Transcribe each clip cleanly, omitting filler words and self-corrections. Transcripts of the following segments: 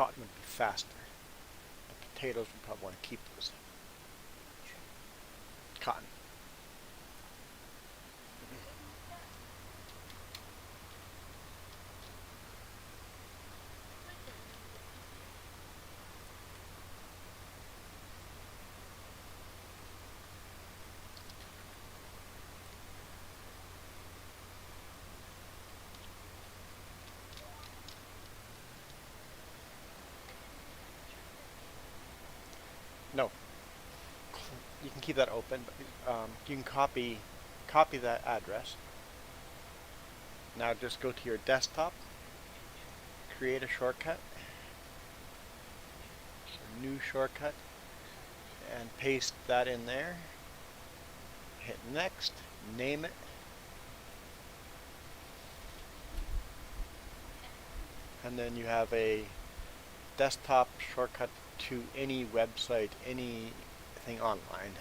cotton would be faster. The potatoes would probably want to keep those. Cotton. No, you can keep that open, but you can copy that address. Now just go to your desktop, create a shortcut, so new shortcut, and paste that in there. Hit next, name it, and then you have a desktop shortcut to any website, anything online.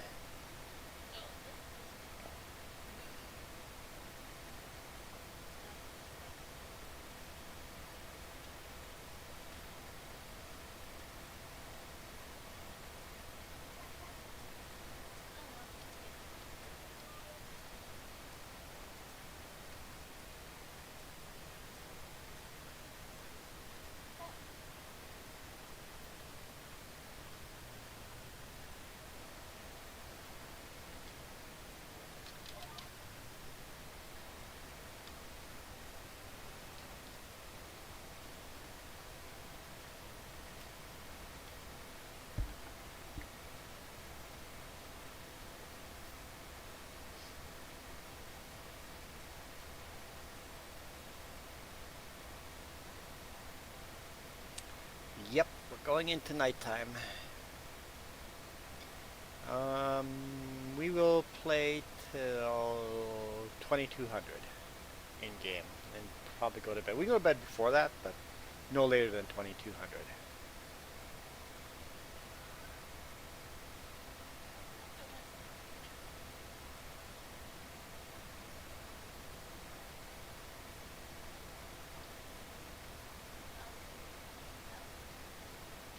Yep, we're going into nighttime. Um, we will play till 2200 in game, and probably go to bed. We can go to bed before that, but no later than 2200.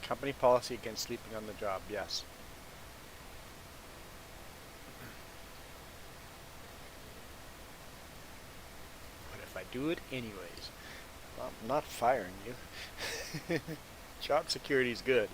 Company policy against sleeping on the job, yes. But if I do it anyways, well, I'm not firing you. Job security is good.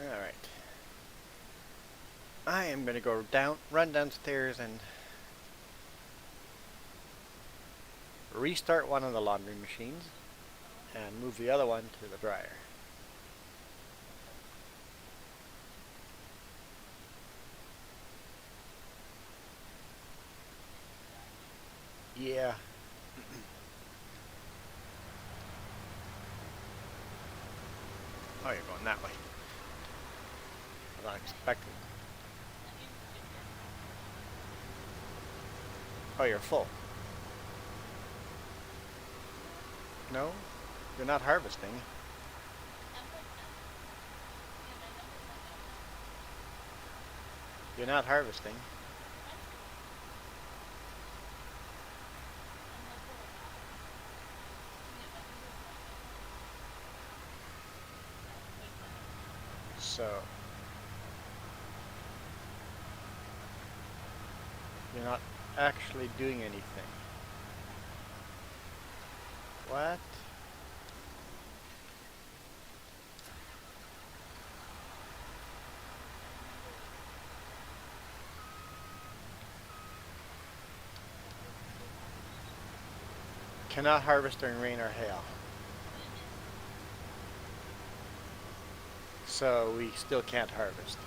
Alright. I am going to go run downstairs and restart one of the laundry machines and move the other one to the dryer. Yeah. Oh, you're going that way. I was not expecting. Oh, you're full. No? You're not harvesting. You're not harvesting. So you're not actually doing anything. What? Cannot harvest during rain or hail. So we still can't harvest.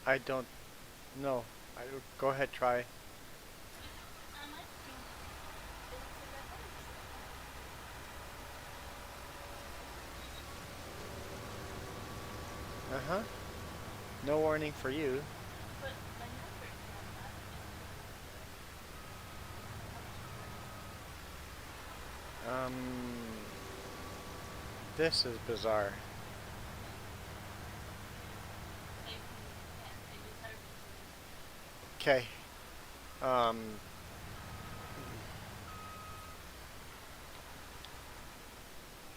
I don't know. Go ahead, try. Uh-huh. No warning for you. Um, this is bizarre. Okay. Um,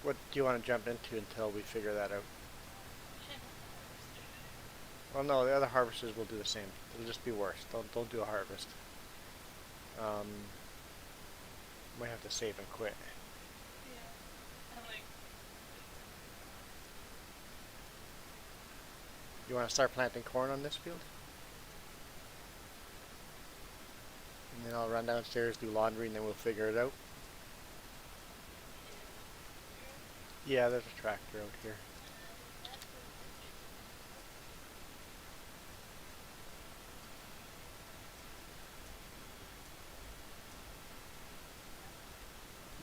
what do you want to jump into until we figure that out? Well, no, the other harvesters will do the same. It'll just be worse. Don't do a harvest. Um, might have to save and quit. You want to start planting corn on this field? And then I'll run downstairs, do laundry, and then we'll figure it out. Yeah, there's a tractor out here.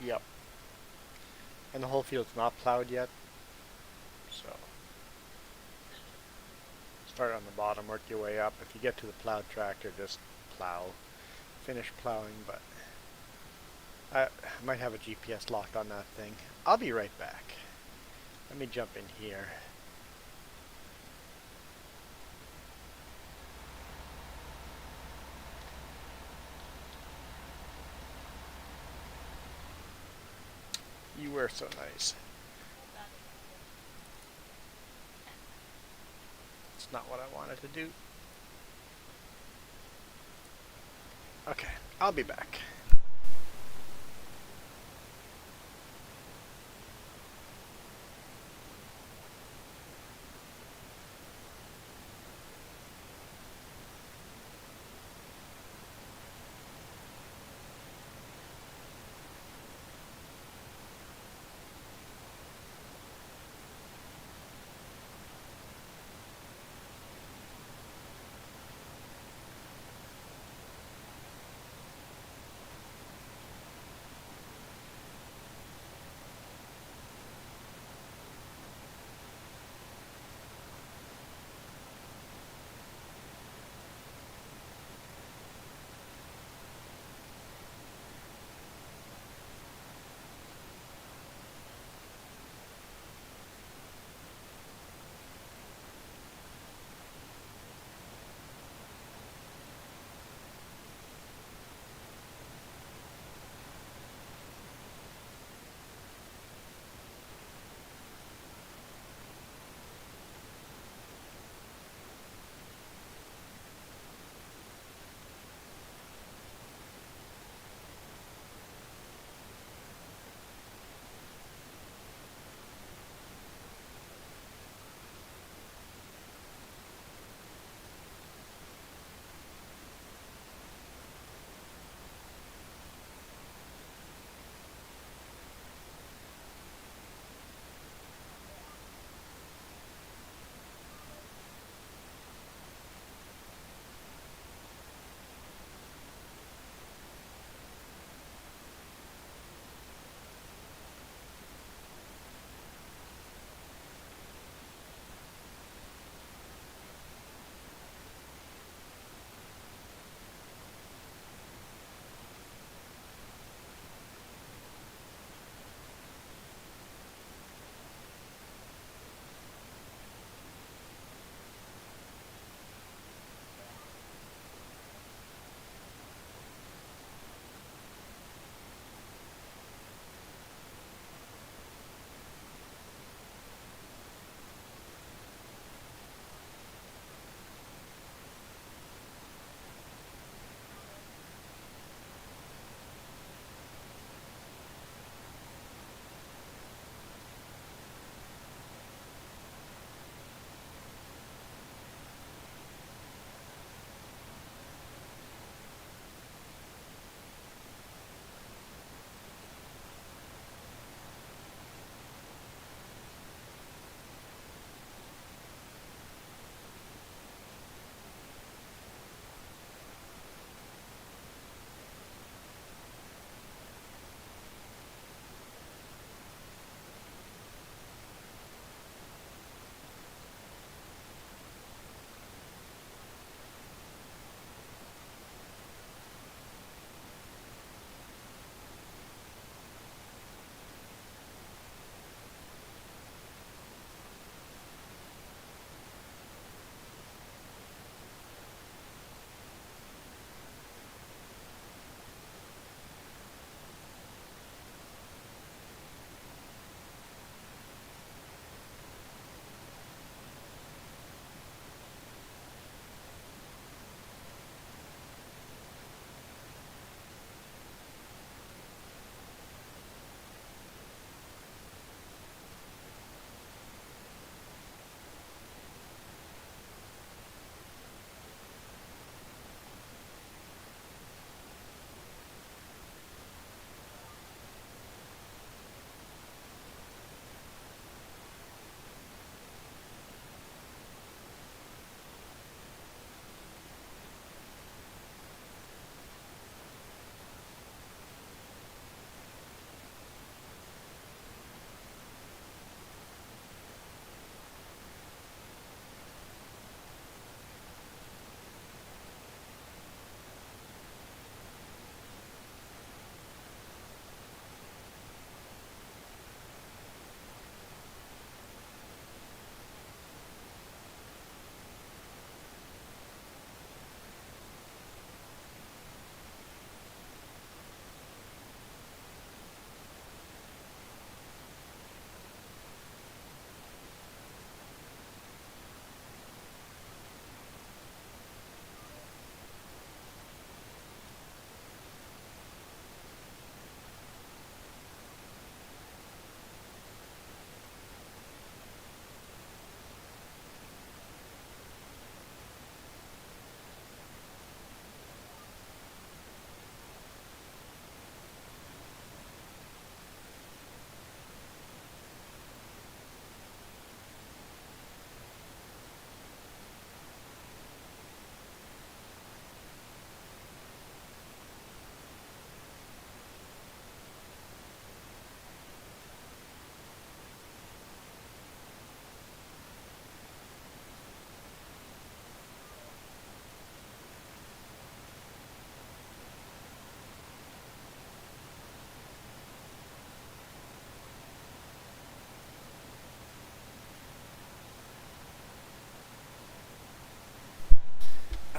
Yep. And the whole field's not plowed yet. So, start on the bottom, work your way up. If you get to the plowed tractor, just plow. Finish plowing, but I might have a GPS locked on that thing. I'll be right back. Let me jump in here. You were so nice. It's not what I wanted to do. Okay, I'll be back.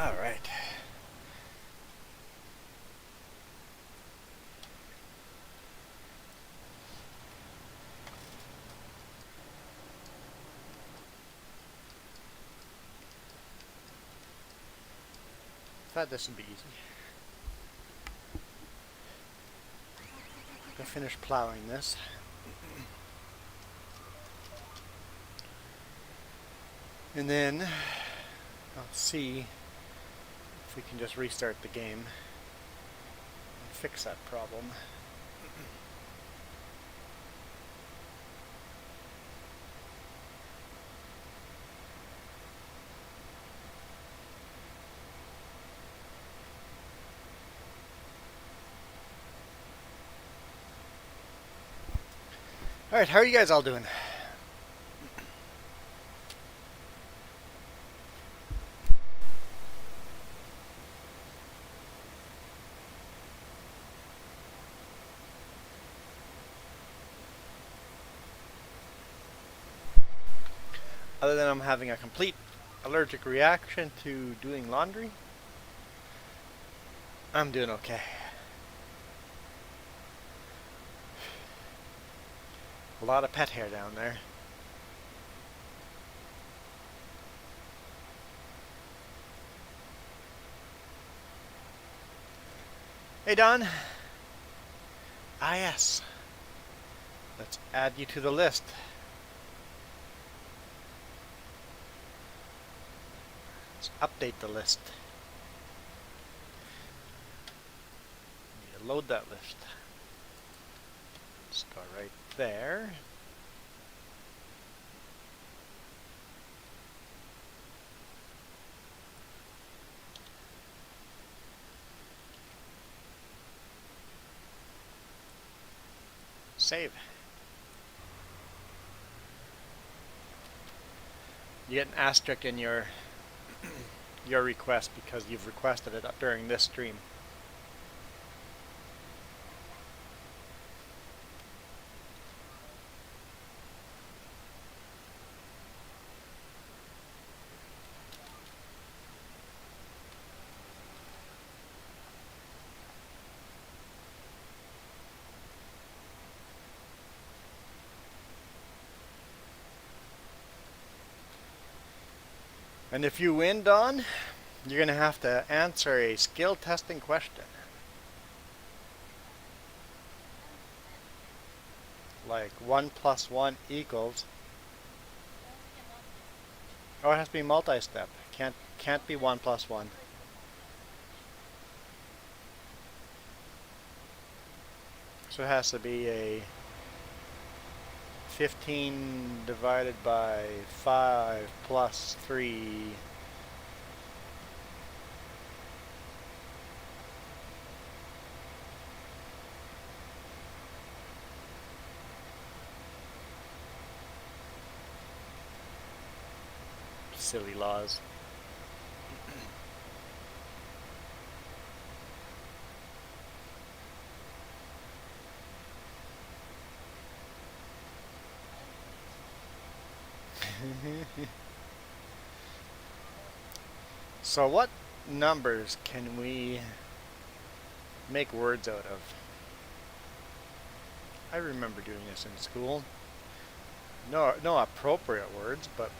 All right. Thought this would be easy. I'll finish plowing this. And then I'll see if we can just restart the game and fix that problem. Alright, how are you guys all doing? Other than I'm having a complete allergic reaction to doing laundry, I'm doing okay. A lot of pet hair down there. Hey Don. Ah yes. Let's add you to the list. Let's update the list. Need to load that list. Let's go right there. Save. You get an asterisk in your request because you've requested it during this stream. And if you win, Don, you're going to have to answer a skill testing question. Like 1 + 1 equals. Oh, it has to be multi-step. Can't be 1 + 1. So it has to be a 15 divided by 5 plus 3. Silly laws. So what numbers can we make words out of? I remember doing this in school. No appropriate words, but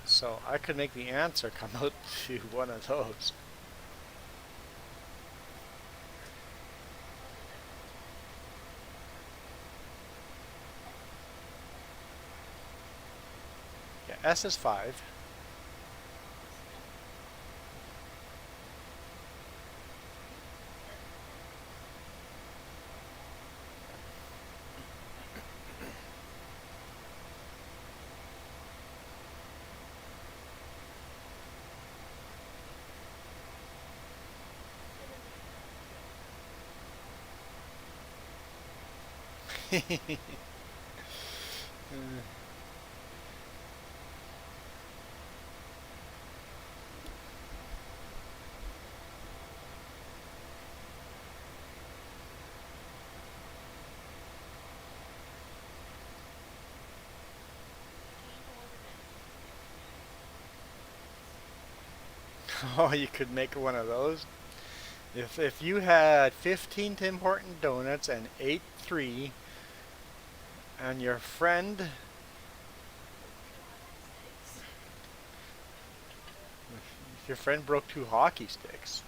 so I could make the answer come out to one of those. Yeah, S is 5. Oh, you could make one of those. If you had 15 Tim Horton donuts and ate 3, and your friend, if your friend broke 2 hockey sticks,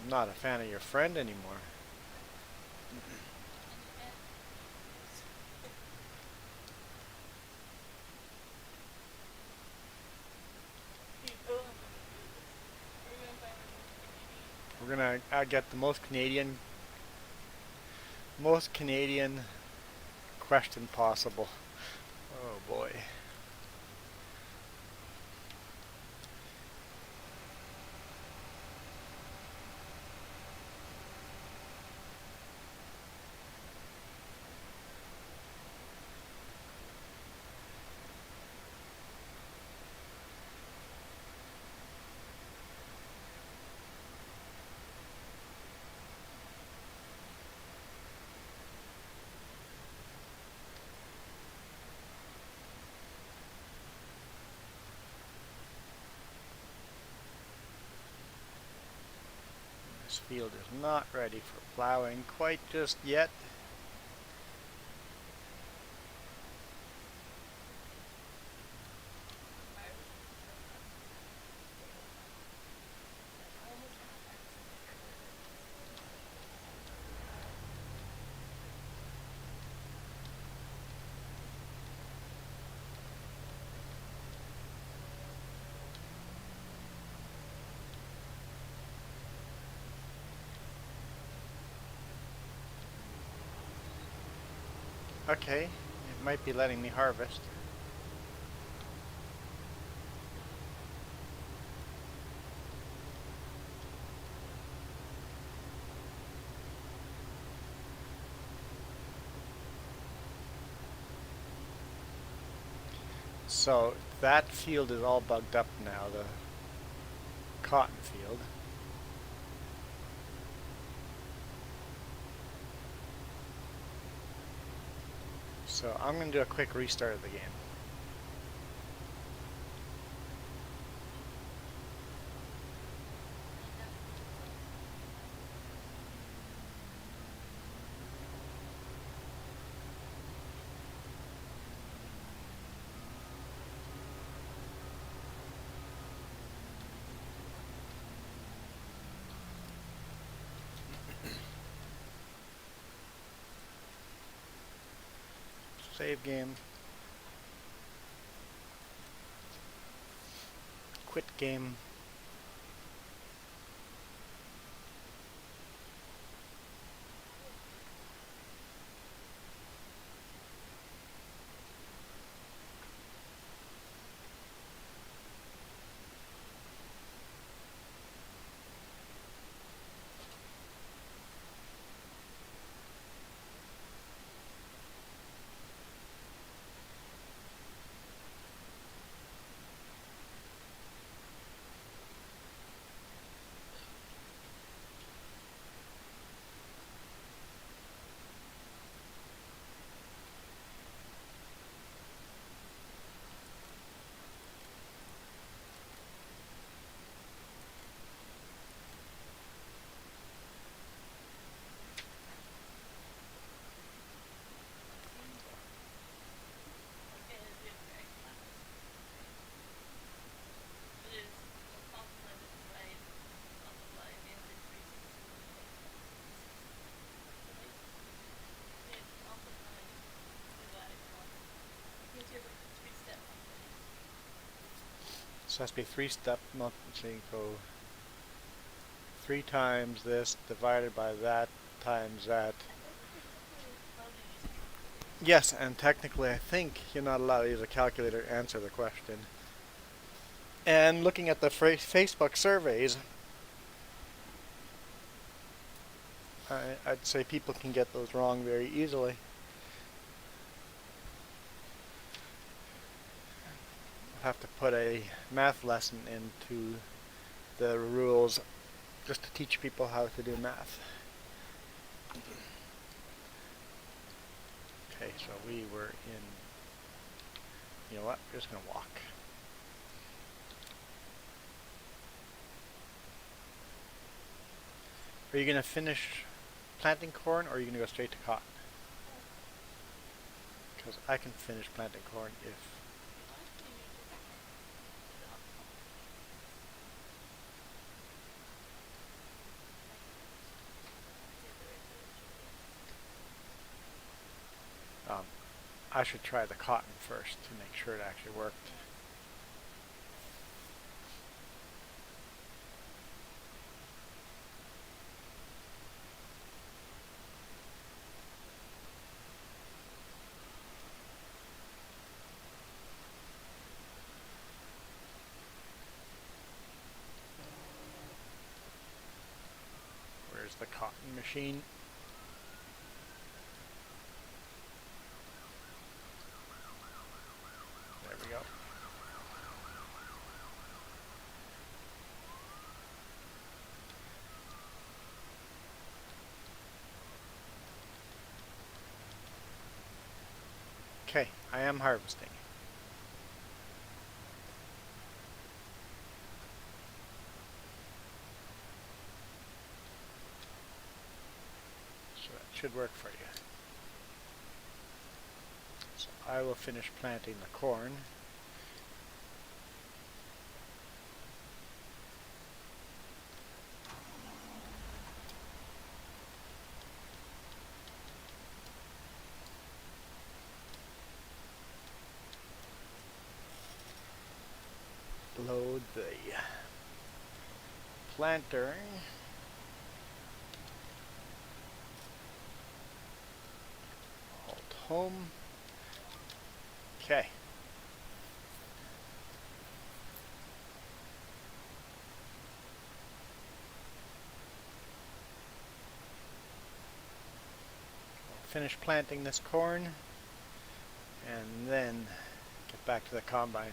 I'm not a fan of your friend anymore. We're gonna get the most Canadian question possible. Oh boy. This field is not ready for plowing quite just yet. Okay, it might be letting me harvest. So that field is all bugged up now, the cotton field. So I'm going to do a quick restart of the game. Save game. Quit game. This has to be 3-step, not so you go 3 times this divided by that times that. Yes, and technically I think you're not allowed to use a calculator to answer the question. And looking at the Facebook surveys, I'd say people can get those wrong very easily. I'll have to put a math lesson into the rules just to teach people how to do math. Okay, so we were in, you know what, we're just going to walk. Are you going to finish planting corn, or are you going to go straight to cotton? Because I can finish planting corn if... I should try the cotton first to make sure it actually worked. Where's the cotton machine? There we go. Okay, I am harvesting. So that should work for you. So I will finish planting the corn. Load the planter. Hold home. Okay. Finish planting this corn and then get back to the combine.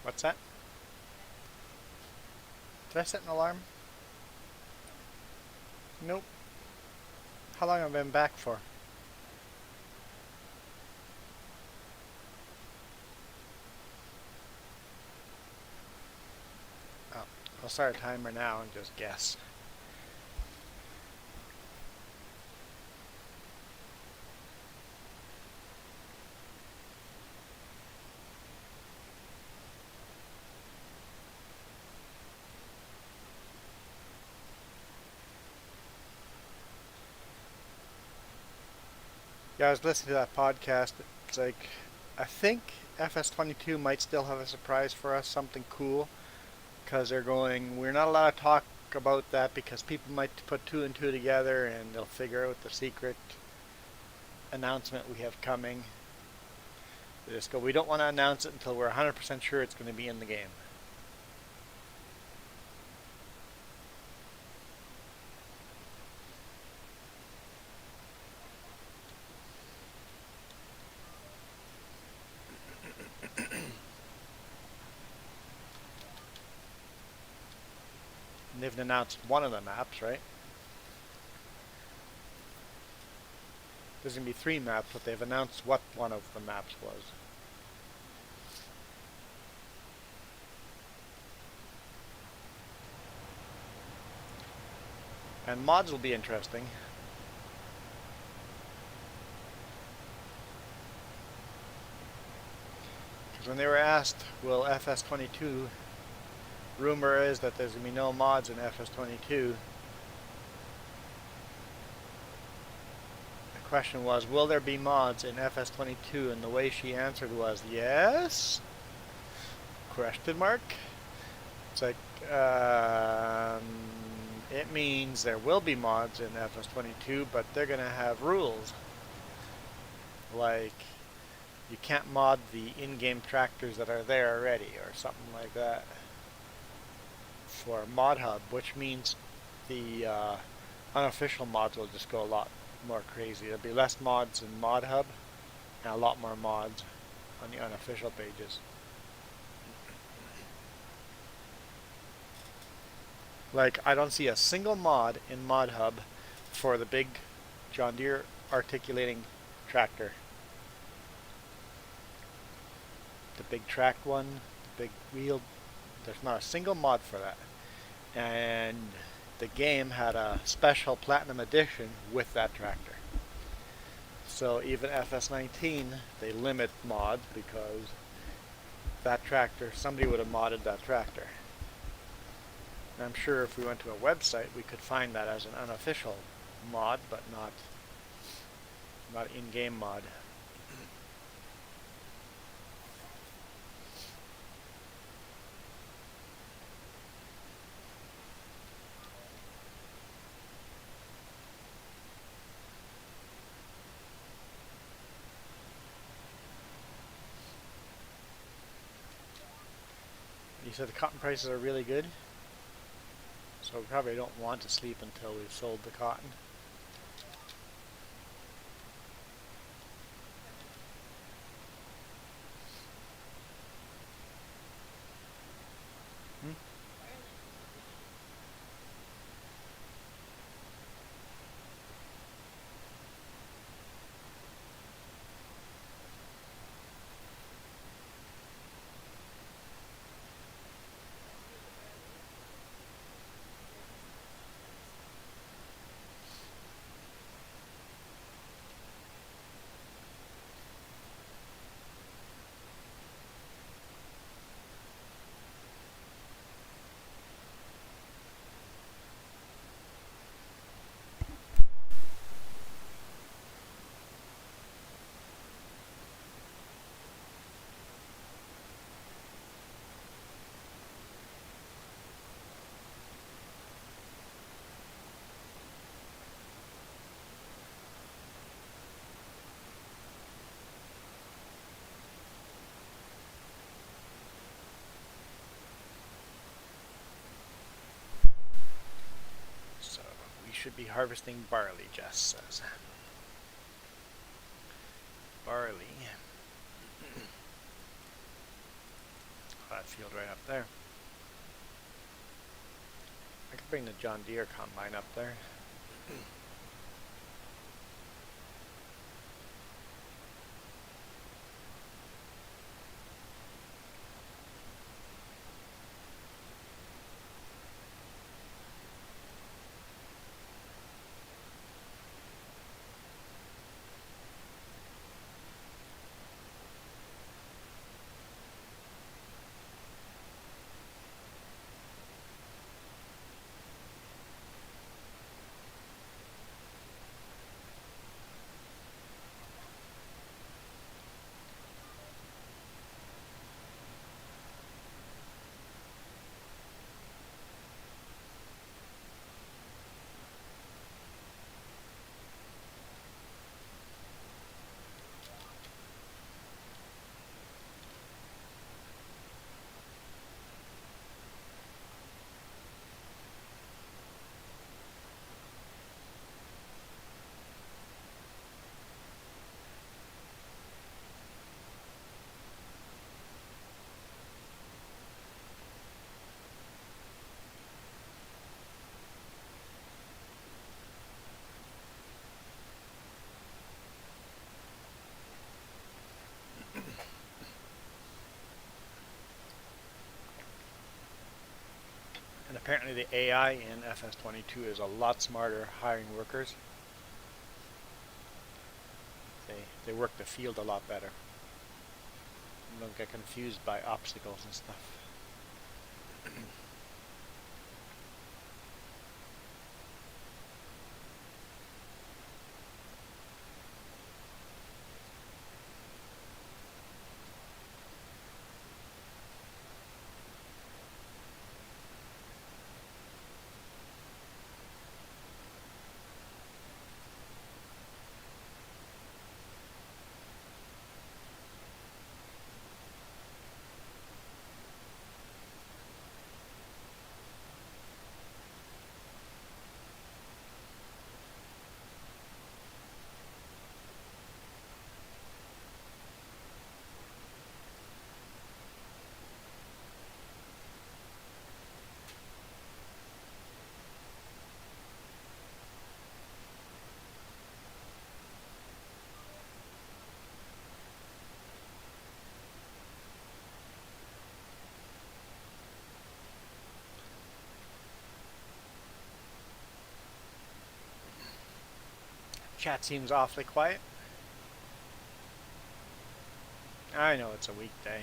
What's that? Did I set an alarm? Nope. How long have I been back for? Oh, I'll start a timer now and just guess. Yeah, I was listening to that podcast. It's like, I think FS22 might still have a surprise for us, something cool, because they're going, we're not allowed to talk about that because people might put two and two together and they'll figure out the secret announcement we have coming. They just go, we don't want to announce it until we're 100% sure it's going to be in the game. And they've announced one of the maps, right? There's going to be 3 maps, but they've announced what one of the maps was. And mods will be interesting. Because when they were asked, will FS22, rumor is that there's going to be no mods in FS22. The question was, will there be mods in FS22? And the way she answered was, yes? Question mark? It's like, it means there will be mods in FS22, but they're going to have rules. Like, you can't mod the in-game tractors that are there already, or something like that. For Mod Hub, which means the unofficial mods will just go a lot more crazy. There'll be less mods in Mod Hub and a lot more mods on the unofficial pages. Like, I don't see a single mod in Mod Hub for the big John Deere articulating tractor. The big track one, the big wheel, there's not a single mod for that. And the game had a special Platinum Edition with that tractor. So even FS19, they limit mods because that tractor, somebody would have modded that tractor. And I'm sure if we went to a website, we could find that as an unofficial mod, but not in-game mod. You said the cotton prices are really good, so we probably don't want to sleep until we've sold the cotton. Hmm? So we should be harvesting barley, Jess says. Barley. That field right up there. I could bring the John Deere combine up there. And apparently the AI in FS22 is a lot smarter hiring workers. They work the field a lot better. You don't get confused by obstacles and stuff. Chat seems awfully quiet. I know it's a weekday.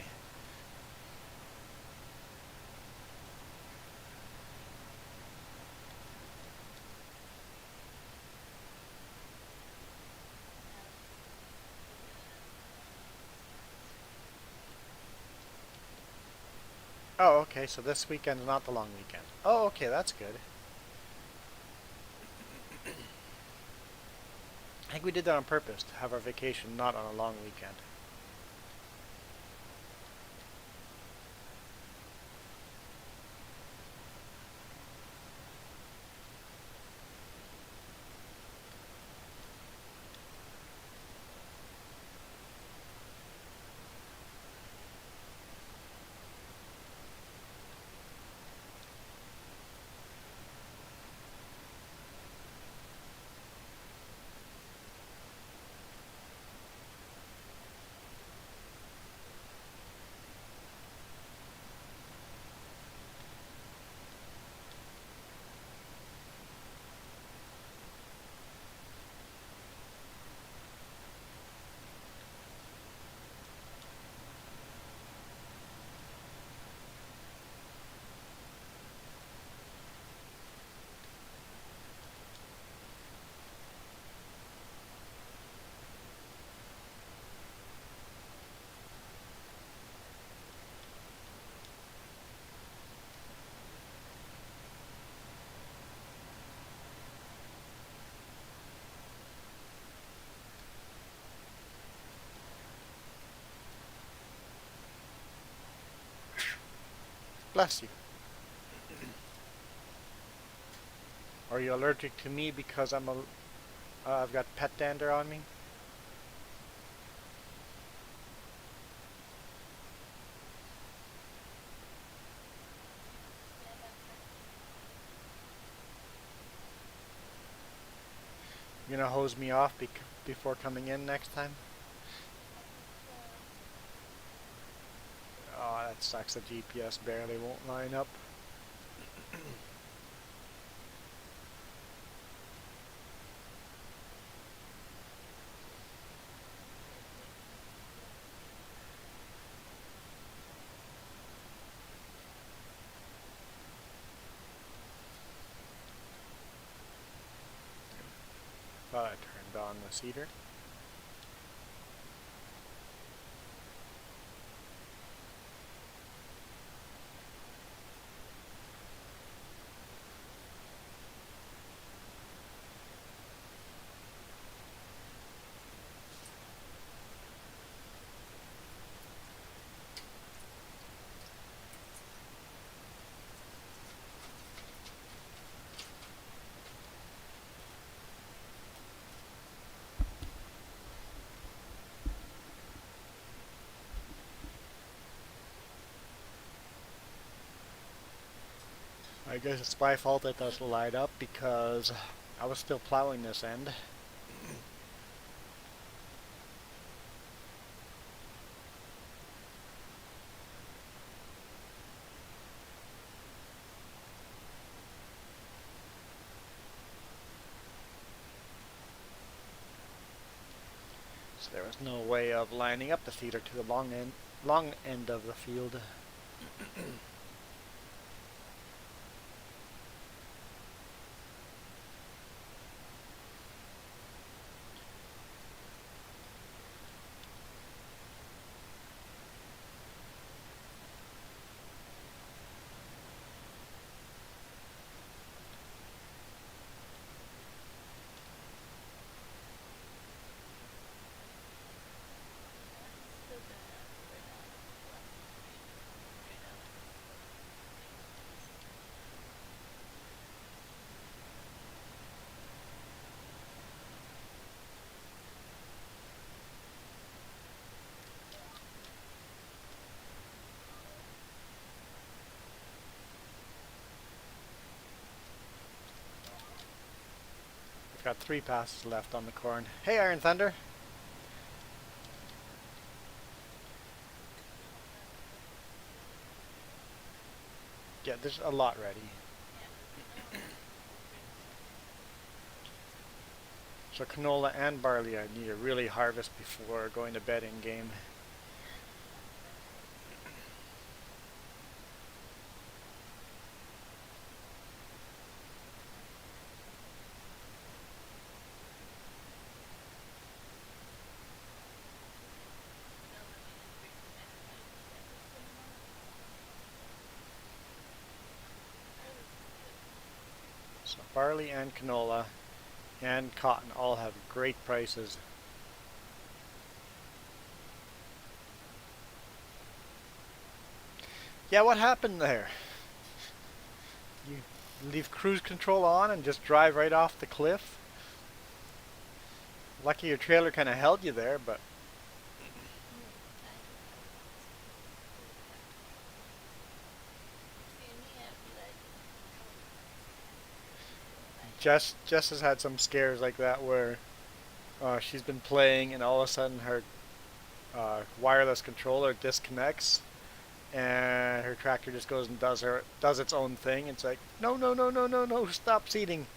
Oh, okay, so this weekend is not the long weekend. Oh, okay, that's good. I think we did that on purpose, to have our vacation not on a long weekend. Bless you. Are you allergic to me because I've got pet dander on me? You gonna hose me off before coming in next time? Oh, that sucks. The GPS barely won't line up. Thought I turned on the cedar. I guess it's my fault it doesn't light up because I was still plowing this end. So there was no way of lining up the feeder to the long end of the field. I've got 3 passes left on the corn. Hey, Iron Thunder. Yeah, there's a lot ready. So canola and barley I need to really harvest before going to bed in game. So barley and canola and cotton all have great prices. Yeah, what happened there? You leave cruise control on and just drive right off the cliff? Lucky your trailer kind of held you there, but Jess has had some scares like that where she's been playing and all of a sudden her wireless controller disconnects and her tractor just goes and does its own thing. It's like, no, no, no, no, no, no, stop seeding.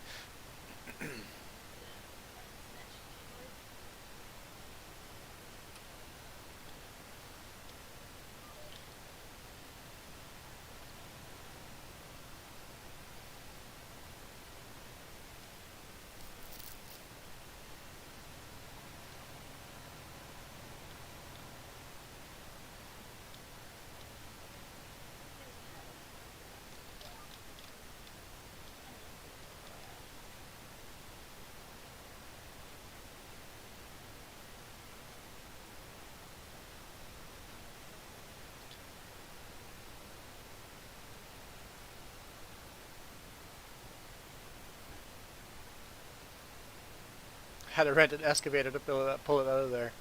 Had to rent an excavator to pull it out of there.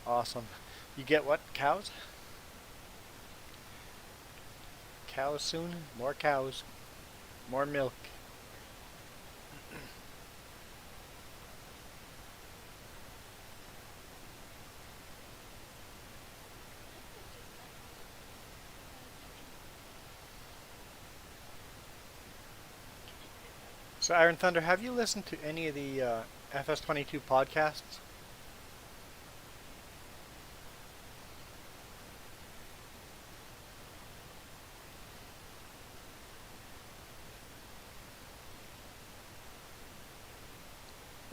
Awesome. You get what? Cows? Cows soon? More cows. More milk. So Iron Thunder, have you listened to any of the FS22 podcasts?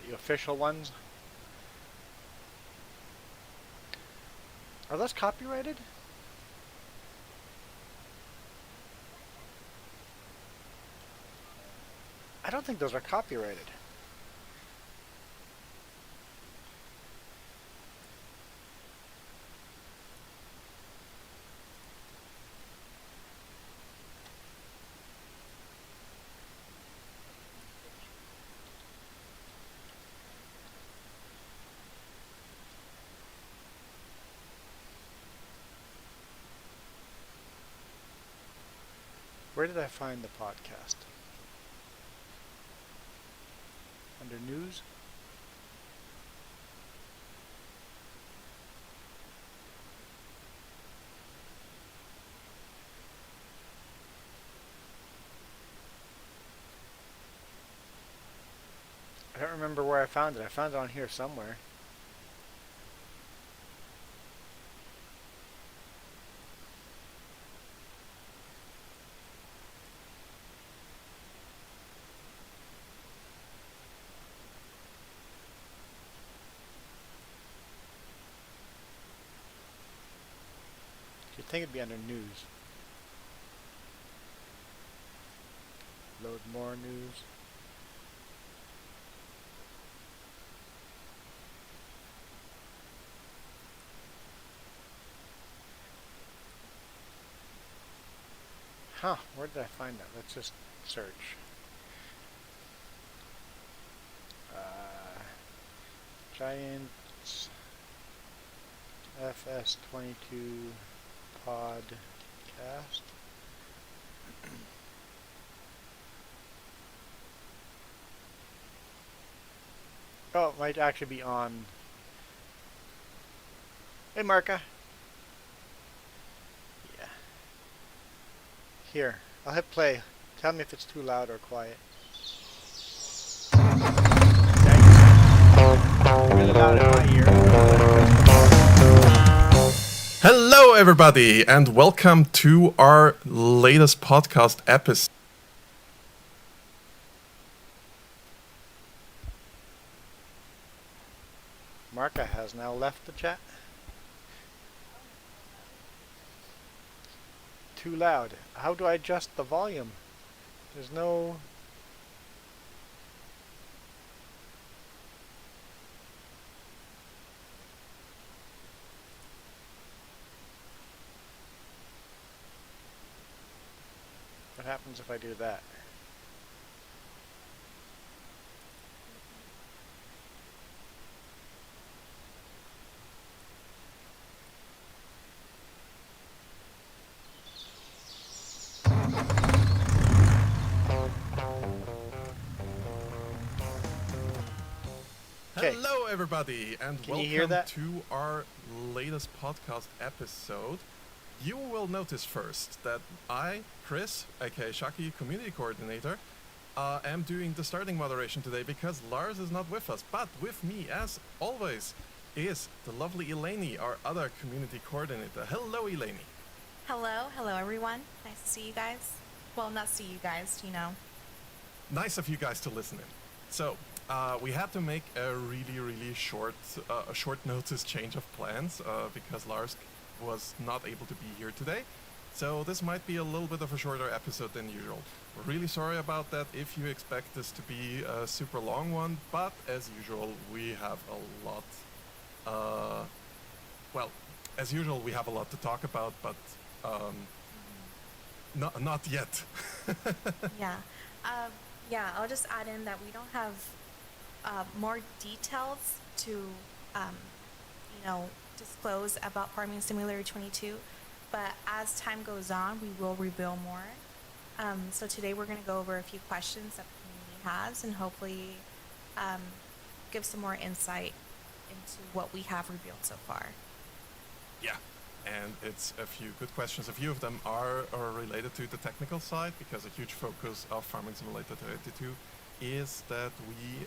The official ones? Are those copyrighted? I don't think those are copyrighted. Where did I find the podcast? Under news? I don't remember where I found it. I found it on here somewhere. You'd think it'd be under news. Load more news. Huh, where did I find that? Let's just search. Giants FS22 podcast. Oh, it might actually be on. Hey, Marka. Yeah. Here, I'll hit play. Tell me if it's too loud or quiet. Yikes. everybody, and welcome to our latest podcast episode. Marka has now left the chat. Too loud. How do I adjust the volume? There's no... What happens if I do that? Okay. Hello, everybody, and Can you hear welcome that? to our latest podcast episode. You will notice first that I, Chris, aka Shaki, community coordinator, am doing the starting moderation today because Lars is not with us. But with me, as always, is the lovely Eleni, our other community coordinator. Hello, Eleni. Hello everyone. Nice to see you guys. Well, not see you guys, you know. Nice of you guys to listen in. So, we had to make a really short notice change of plans because Lars was not able to be here today. So this might be a little bit of a shorter episode than usual. We're really sorry about that if you expect this to be a super long one, but as usual, we have a lot, well, as usual, we have a lot to talk about, but not yet. Yeah. I'll just add in that we don't have more details to, disclose about Farming Simulator 22, but as time goes on, we will reveal more. So today we're going to go over a few questions that the community has and hopefully give some more insight into what we have revealed so far. Yeah, and it's a few good questions. A few of them are related to the technical side because a huge focus of Farming Simulator 22 is that we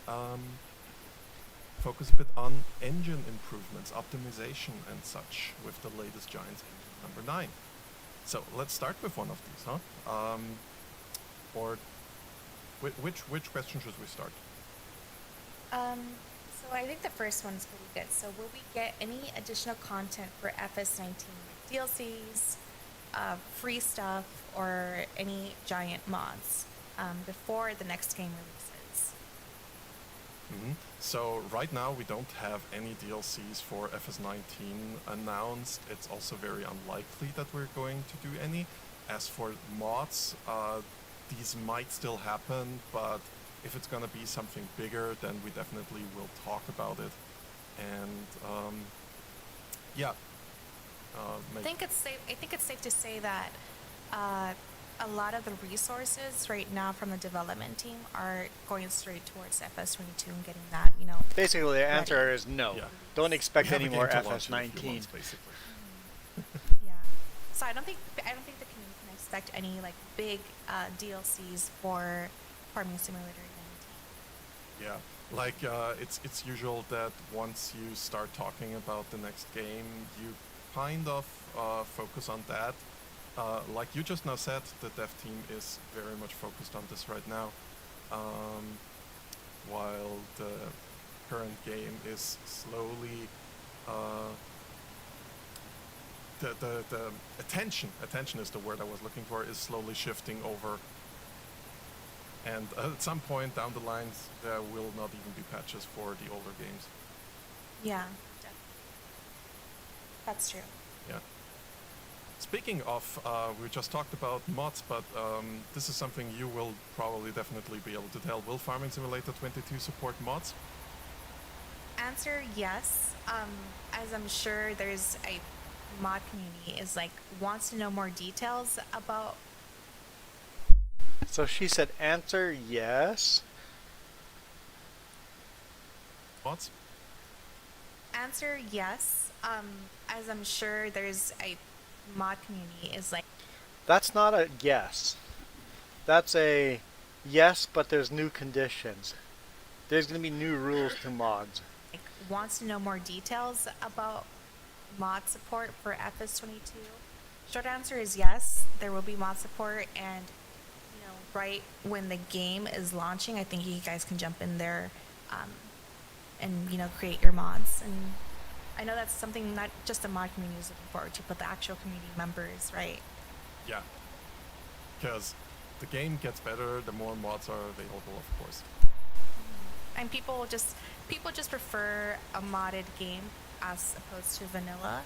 focus a bit on engine improvements, optimization and such with the latest Giants engine number 9. So let's start with one of these, huh? Or which question should we start? So I think the first one is pretty good. So will we get any additional content for FS19, DLCs, free stuff, or any giant mods before the next game releases? So right now we don't have any DLCs for FS19 announced. It's also very unlikely that we're going to do any. As for mods, these might still happen, but if it's gonna be something bigger, then we definitely will talk about it. And I think it's safe to say that a lot of the resources right now from the development team are going straight towards FS22 and getting that, Basically, the answer ready. is no. Yeah. Don't expect we have any a game more to launch in a few FS19. months, basically. Yeah. So I don't think the community can expect any big DLCs for Farming Simulator 19. Yeah, it's usual that once you start talking about the next game, you kind of focus on that. Like you just now said, the dev team is very much focused on this right now, while the current game is slowly the attention is the word I was looking for, is slowly shifting over. And at some point down the lines, there will not even be patches for the older games. Yeah, definitely. That's true. Yeah. Speaking of, we just talked about mods, but this is something you will probably definitely be able to tell. Will Farming Simulator 22 support mods? Answer yes. As I'm sure there's a mod community wants to know more details about. So she said answer yes. Mods? Answer yes. As I'm sure there's a mod community That's not a yes. That's a yes, but there's new conditions. There's going to be new rules to mods. wants to know more details about mod support for FS22? Short answer is yes. There will be mod support, and right when the game is launching, I think you guys can jump in there, and create your mods. And I know that's something not just the mod community is looking forward to, but the actual community members, right? Yeah, because the game gets better the more mods are available, of course. And people just prefer a modded game as opposed to vanilla.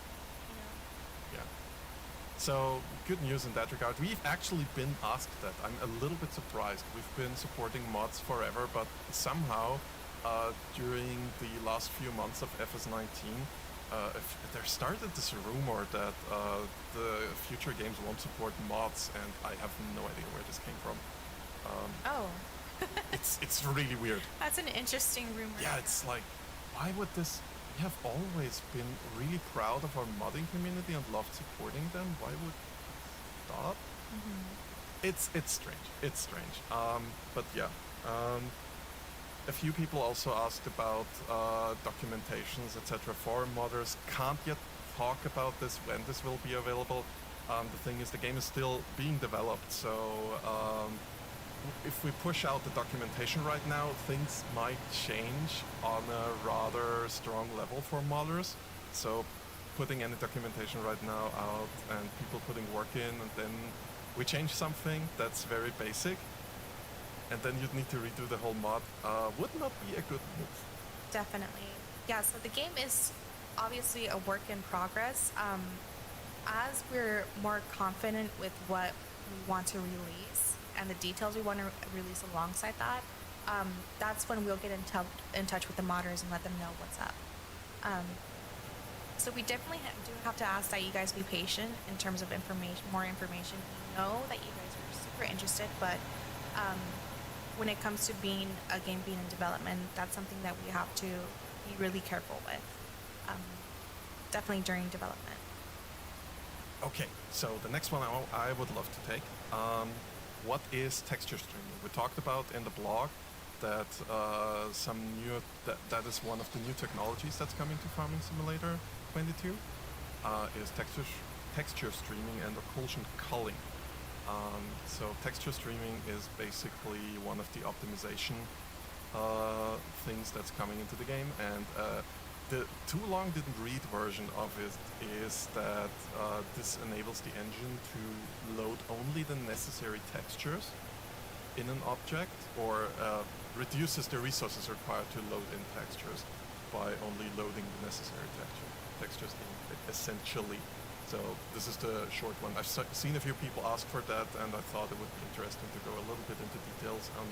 Yeah. So good news in that regard. We've actually been asked that. I'm a little bit surprised. We've been supporting mods forever, but somehow during the last few months of FS19, there started this rumor that the future games won't support mods, and I have no idea where this came from. Oh, It's really weird. that's an interesting rumor. Yeah, it's like, why would this? We have always been really proud of our modding community and loved supporting them. Why would it stop? It's strange. It's strange. But yeah. A few people also asked about documentations, etc. for modders. Can't yet talk about this when this will be available. The thing is, the game is still being developed, so if we push out the documentation right now, things might change on a rather strong level for modders. So putting any documentation right now out and people putting work in, and then we change something that's very basic, and then you'd need to redo the whole mod, would not be a good move. Definitely. Yeah, so the game is obviously a work in progress. As we're more confident with what we want to release and the details we want to release alongside that, that's when we'll get in touch with the modders and let them know what's up. So we definitely do have to ask that you guys be patient in terms of more information. We know that you guys are super interested, but when it comes to a game being in development, that's something that we have to be really careful with, definitely during development. Okay, so the next one I would love to take. What is texture streaming? We talked about in the blog that that is one of the new technologies that's coming to Farming Simulator 22. Is texture streaming and occlusion culling. So texture streaming is basically one of the optimization things that's coming into the game, and the too long didn't read version of it is that this enables the engine to load only the necessary textures in an object, or reduces the resources required to load in textures by only loading the necessary textures in, essentially. So this is the short one. I've seen a few people ask for that, and I thought it would be interesting to go a little bit into details on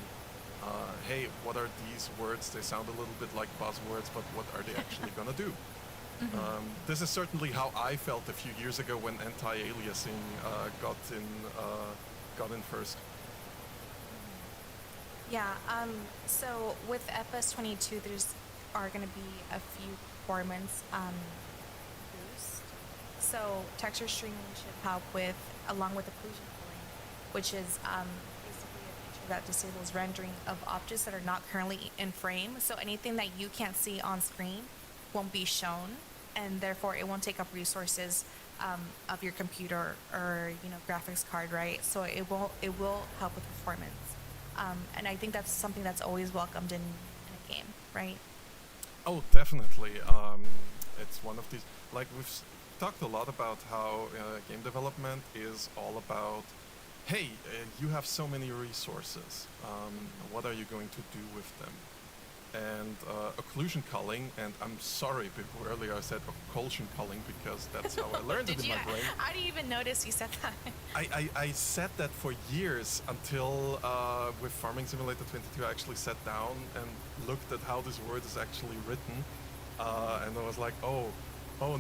hey, what are these words? They sound a little bit like buzzwords, but what are they actually going to do? This is certainly how I felt a few years ago when anti-aliasing got in first. Yeah, so with FS22, are going to be a few performance boosts. So texture streaming should help along with occlusion culling, which is basically a feature that disables rendering of objects that are not currently in frame. So anything that you can't see on screen won't be shown, and therefore it won't take up resources of your computer or graphics card, right? So it will help with performance. And I think that's something that's always welcomed in a game, right? Oh, definitely. It's one of these, like we've talked a lot about how game development is all about, hey, you have so many resources. What are you going to do with them? And occlusion culling, and I'm sorry, before earlier I said occlusion culling because that's how I learned it in my brain. How do you even notice you said that? I said that for years until with Farming Simulator 22 I actually sat down and looked at how this word is actually written, and I was like, oh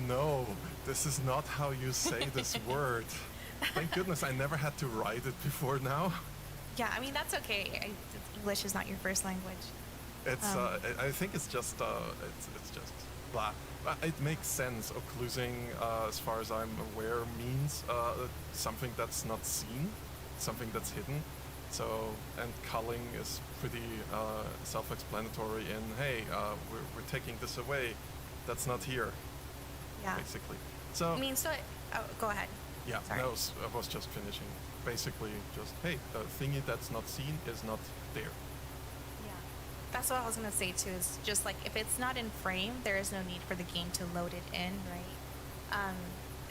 no, this is not how you say this word. Thank goodness I never had to write it before now. Yeah, I mean, that's okay. English is not your first language. It's I think it's just blah. It makes sense. Occlusing, as far as I'm aware, means something that's not seen, something that's hidden. So, and culling is pretty self-explanatory in, hey, we're taking this away, that's not here. Yeah. basically. So I mean, so oh, go ahead. yeah, Sorry. no, I was just finishing. Basically, just hey, a thingy that's not seen is not there. Yeah. That's what I was gonna say too. Is just like if it's not in frame, there is no need for the game to load it in, right?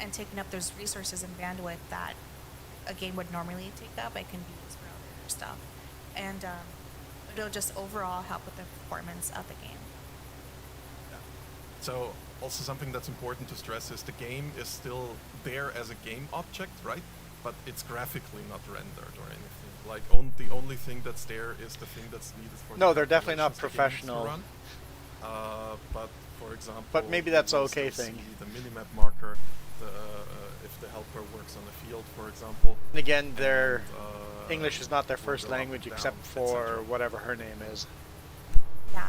And taking up those resources and bandwidth that a game would normally take up, it can be used for other stuff, and it'll just overall help with the performance of the game. So also something that's important to stress is the game is still there as a game object, right? But it's graphically not rendered or anything. Like the only thing that's there is the thing that's needed for. No, the they're definitely not calculations the game professional. needs to run. But for example, But maybe that's you a will okay still thing. see the minimap marker, if the helper works on the field, for example. And again, their And, English is not their will first go up language and except down, for etc. whatever her name is. Yeah.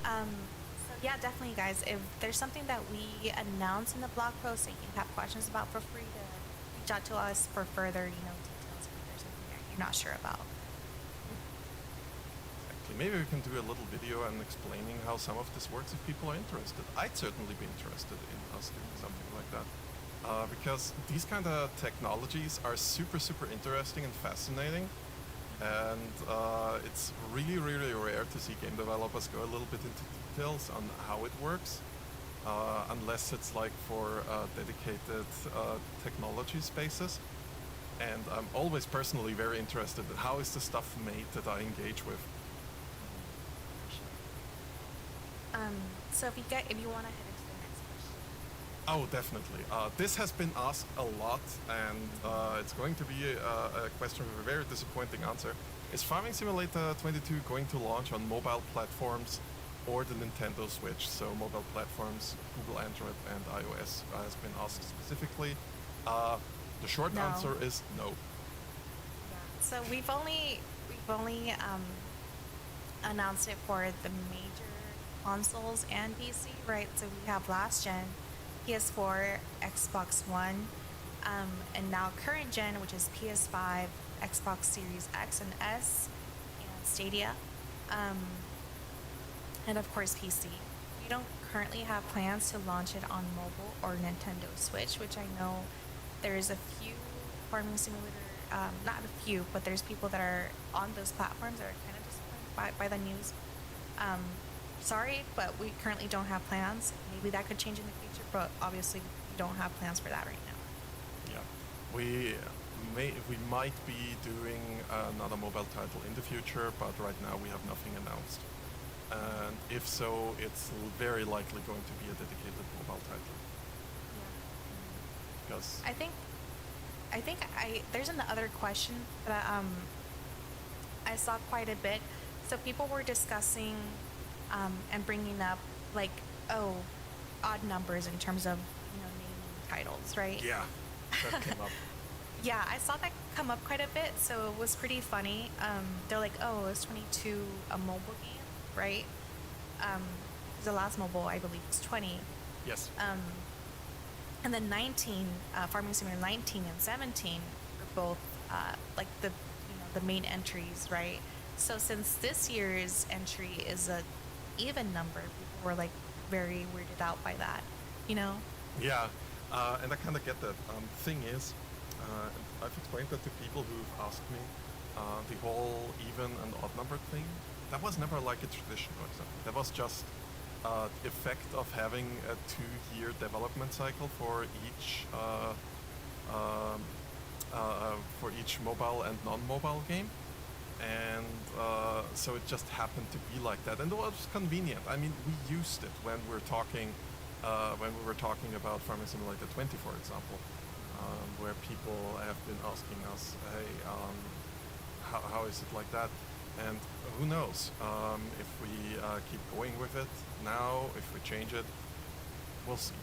So yeah, definitely, guys. If there's something that we announce in the blog post that you have questions about, feel free to reach out to us for further, details if there's something that you're not sure about. Exactly. Maybe we can do a little video and explaining how some of this works if people are interested. I'd certainly be interested in us doing something like that. Because these kind of technologies are super, super interesting and fascinating. And it's really, really rare to see game developers go a little bit into details on how it works. Unless it's like for dedicated technology spaces. And I'm always personally very interested in how is the stuff made that I engage with. So if you want to head into the next question. Oh, definitely. This has been asked a lot, and it's going to be a question with a very disappointing answer. Is Farming Simulator 22 going to launch on mobile platforms or the Nintendo Switch? So mobile platforms, Google Android and iOS has been asked specifically. The short No. answer is no. Yeah. So we've only announced it for the major consoles and PC, right? So we have last gen, PS4, Xbox One, and now current gen, which is PS5, Xbox Series X and S, and Stadia, and of course PC. We don't currently have plans to launch it on mobile or Nintendo Switch, which I know there's a few farming simulator, not a few, but there's people that are on those platforms that are kind of disappointed by the news. Sorry, but we currently don't have plans. Maybe that could change in the future, but obviously we don't have plans for that right now. Yeah, we might be doing another mobile title in the future, but right now we have nothing announced. And if so, it's very likely going to be a dedicated mobile title. Because I think there's another question that I saw quite a bit. So people were discussing and bringing up like odd numbers in terms of naming titles, right? yeah, that came up. Yeah, I saw that come up quite a bit, so it was pretty funny. They're like, oh, is 22 a mobile game, right? The last mobile, I believe, was 20. Yes. And then 19, Farming Simulator 19 and 17 were both like the main entries, right? So since this year's entry is a even number, people were like very weirded out by that, Yeah, and I kind of get that. Thing is, I've explained that to people who've asked me the whole even and odd number thing. That was never like a tradition or something. That was just effect of having a 2-year development cycle for each mobile and non-mobile game. And so it just happened to be like that, and it was convenient. I mean, we used it when we were talking about Farming Simulator 20, for example, where people have been asking us, "Hey, how is it like that?" And who knows if we keep going with it now, if we change it, we'll see.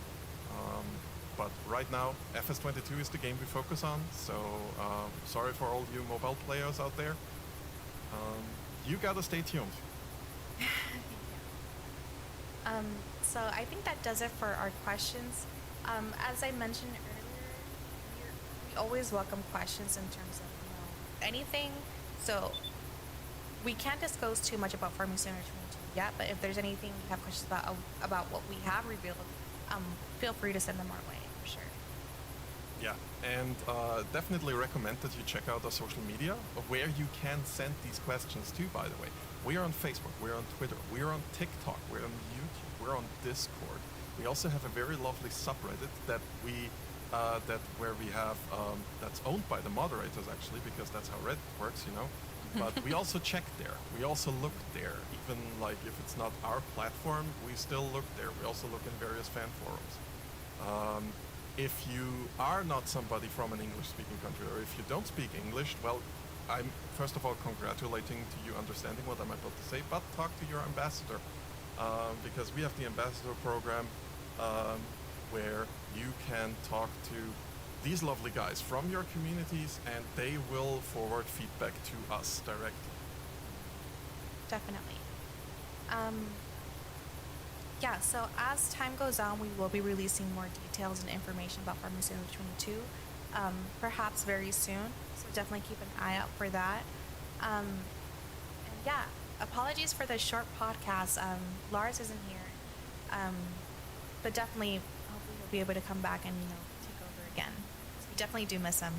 But right now, FS22 is the game we focus on. So sorry for all you mobile players out there. You gotta stay tuned. So I think that does it for our questions. As I mentioned earlier, we always welcome questions in terms of anything. So we can't disclose too much about Farming Simulator 22 yet, but if there's anything you have questions about what we have revealed, feel free to send them our way for sure. Yeah, and definitely recommend that you check out our social media, where you can send these questions to, by the way. We are on Facebook, we're on Twitter, we're on TikTok, we're on YouTube, we're on Discord. We also have a very lovely subreddit that where we have that's owned by the moderators actually, because that's how Reddit works, you know. But we also check there. We also look there. Even like if it's not our platform, we still look there. We also look in various fan forums. If you are not somebody from an English-speaking country, or if you don't speak English, well, I'm first of all congratulating to you understanding what I'm about to say, but talk to your ambassador, because we have the ambassador program where you can talk to these lovely guys from your communities, and they will forward feedback to us directly. Definitely. Yeah, so as time goes on, we will be releasing more details and information about Farming Simulator 22, perhaps very soon. So definitely keep an eye out for that. And yeah, apologies for the short podcast. Lars isn't here, but definitely hopefully he'll be able to come back and take over again. So we definitely do miss him.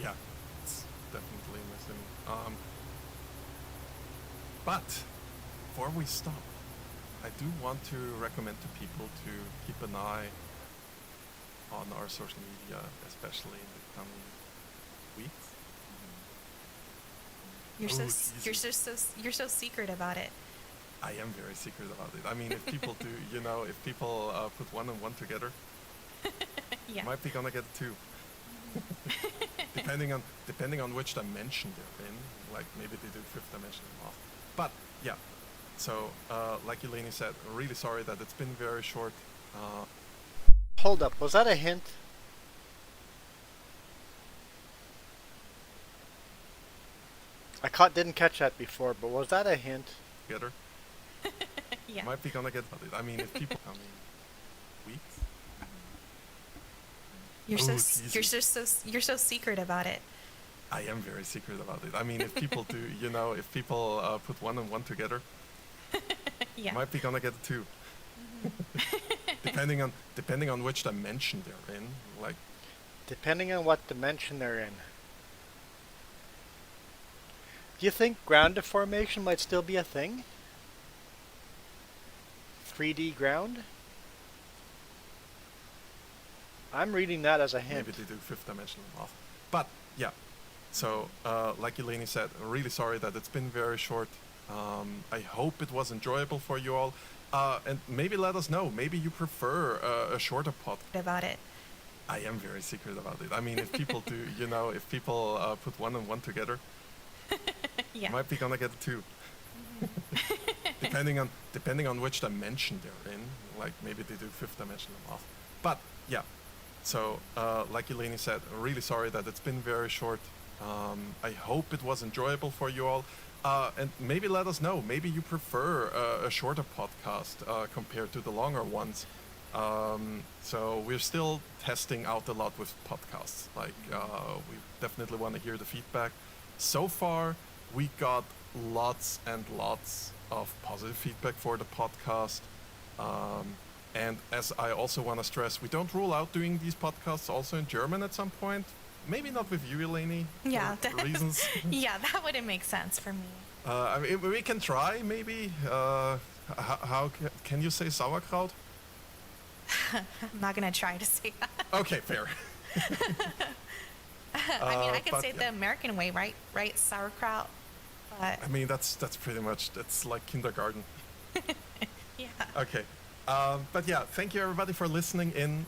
Yeah, it's definitely missing. But before we stop, I do want to recommend to people to keep an eye on our social media, especially in the coming weeks. You're so secret about it. I am very secret about it. I mean, if people do, if people put one and one together, Yeah. might be gonna get two. depending on which dimension they're in. Like maybe they do fifth dimension and off. But yeah. So, like Eleni said, really sorry that it's been very short. Hold up, was that a hint? Didn't catch that before, but was that a hint? Together. Yeah. Might be gonna get it. I mean, if people weeks. You're so secret about it. I am very secret about it. I mean, if people do, if people put one and one together, Yeah. might be gonna get two. depending on which dimension they're in, like. Depending on what dimension they're in. Do you think ground deformation might still be a thing? 3D ground? I'm reading that as a hint. Maybe they do fifth dimension and off. But yeah. So, like Eleni said, really sorry that it's been very short. I hope it was enjoyable for you all. And maybe let us know. Maybe you prefer a shorter pod. About it. I am very secret about it. I mean, if people do, if people put one and one together, Yeah. might be gonna get two. depending on which dimension they're in. Like maybe they do fifth dimension and off. But yeah. So, like Eleni said, really sorry that it's been very short. I hope it was enjoyable for you all. And maybe let us know. Maybe you prefer a shorter podcast compared to the longer ones. So we're still testing out a lot with podcasts. Like, we definitely want to hear the feedback. So far, we got lots and lots of positive feedback for the podcast. And as I also want to stress, we don't rule out doing these podcasts also in German at some point. Maybe not with you, Eleni. Yeah. For reasons. Yeah, that wouldn't make sense for me. I mean, we can try, maybe. How can you say sauerkraut? I'm not gonna try to say that. Okay, fair. I mean, I can but say it the American way, right? Right, sauerkraut. But I mean, that's pretty much, that's like kindergarten. yeah. Okay. But yeah, thank you everybody for listening in.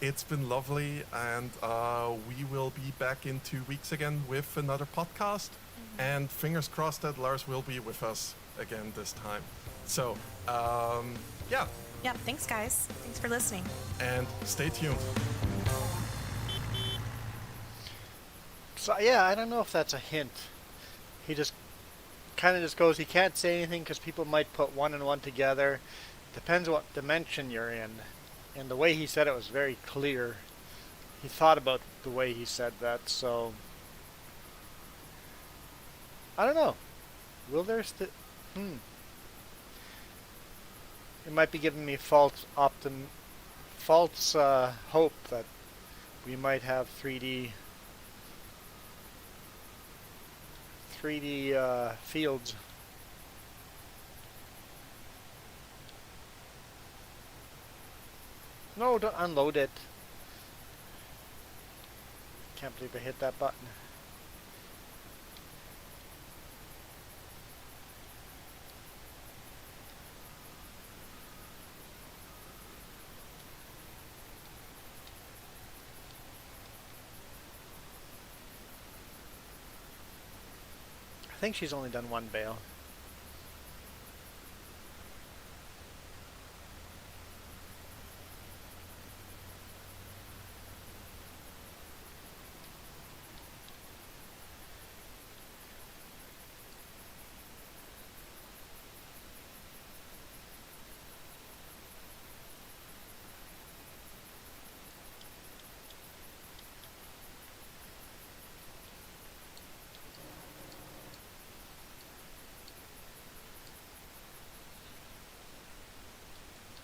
It's been lovely, and we will be back in 2 weeks again with another podcast. And fingers crossed that Lars will be with us again this time. So, yeah. Yeah. Thanks, guys. Thanks for listening. And stay tuned. So yeah, I don't know if that's a hint. He just kind of just goes, he can't say anything because people might put one and one together. Depends what dimension you're in. And the way he said it was very clear. He thought about the way he said that, so I don't know. Will there It might be giving me false false hope that we might have 3D fields. No, don't unload it. Can't believe I hit that button. I think she's only done one bale.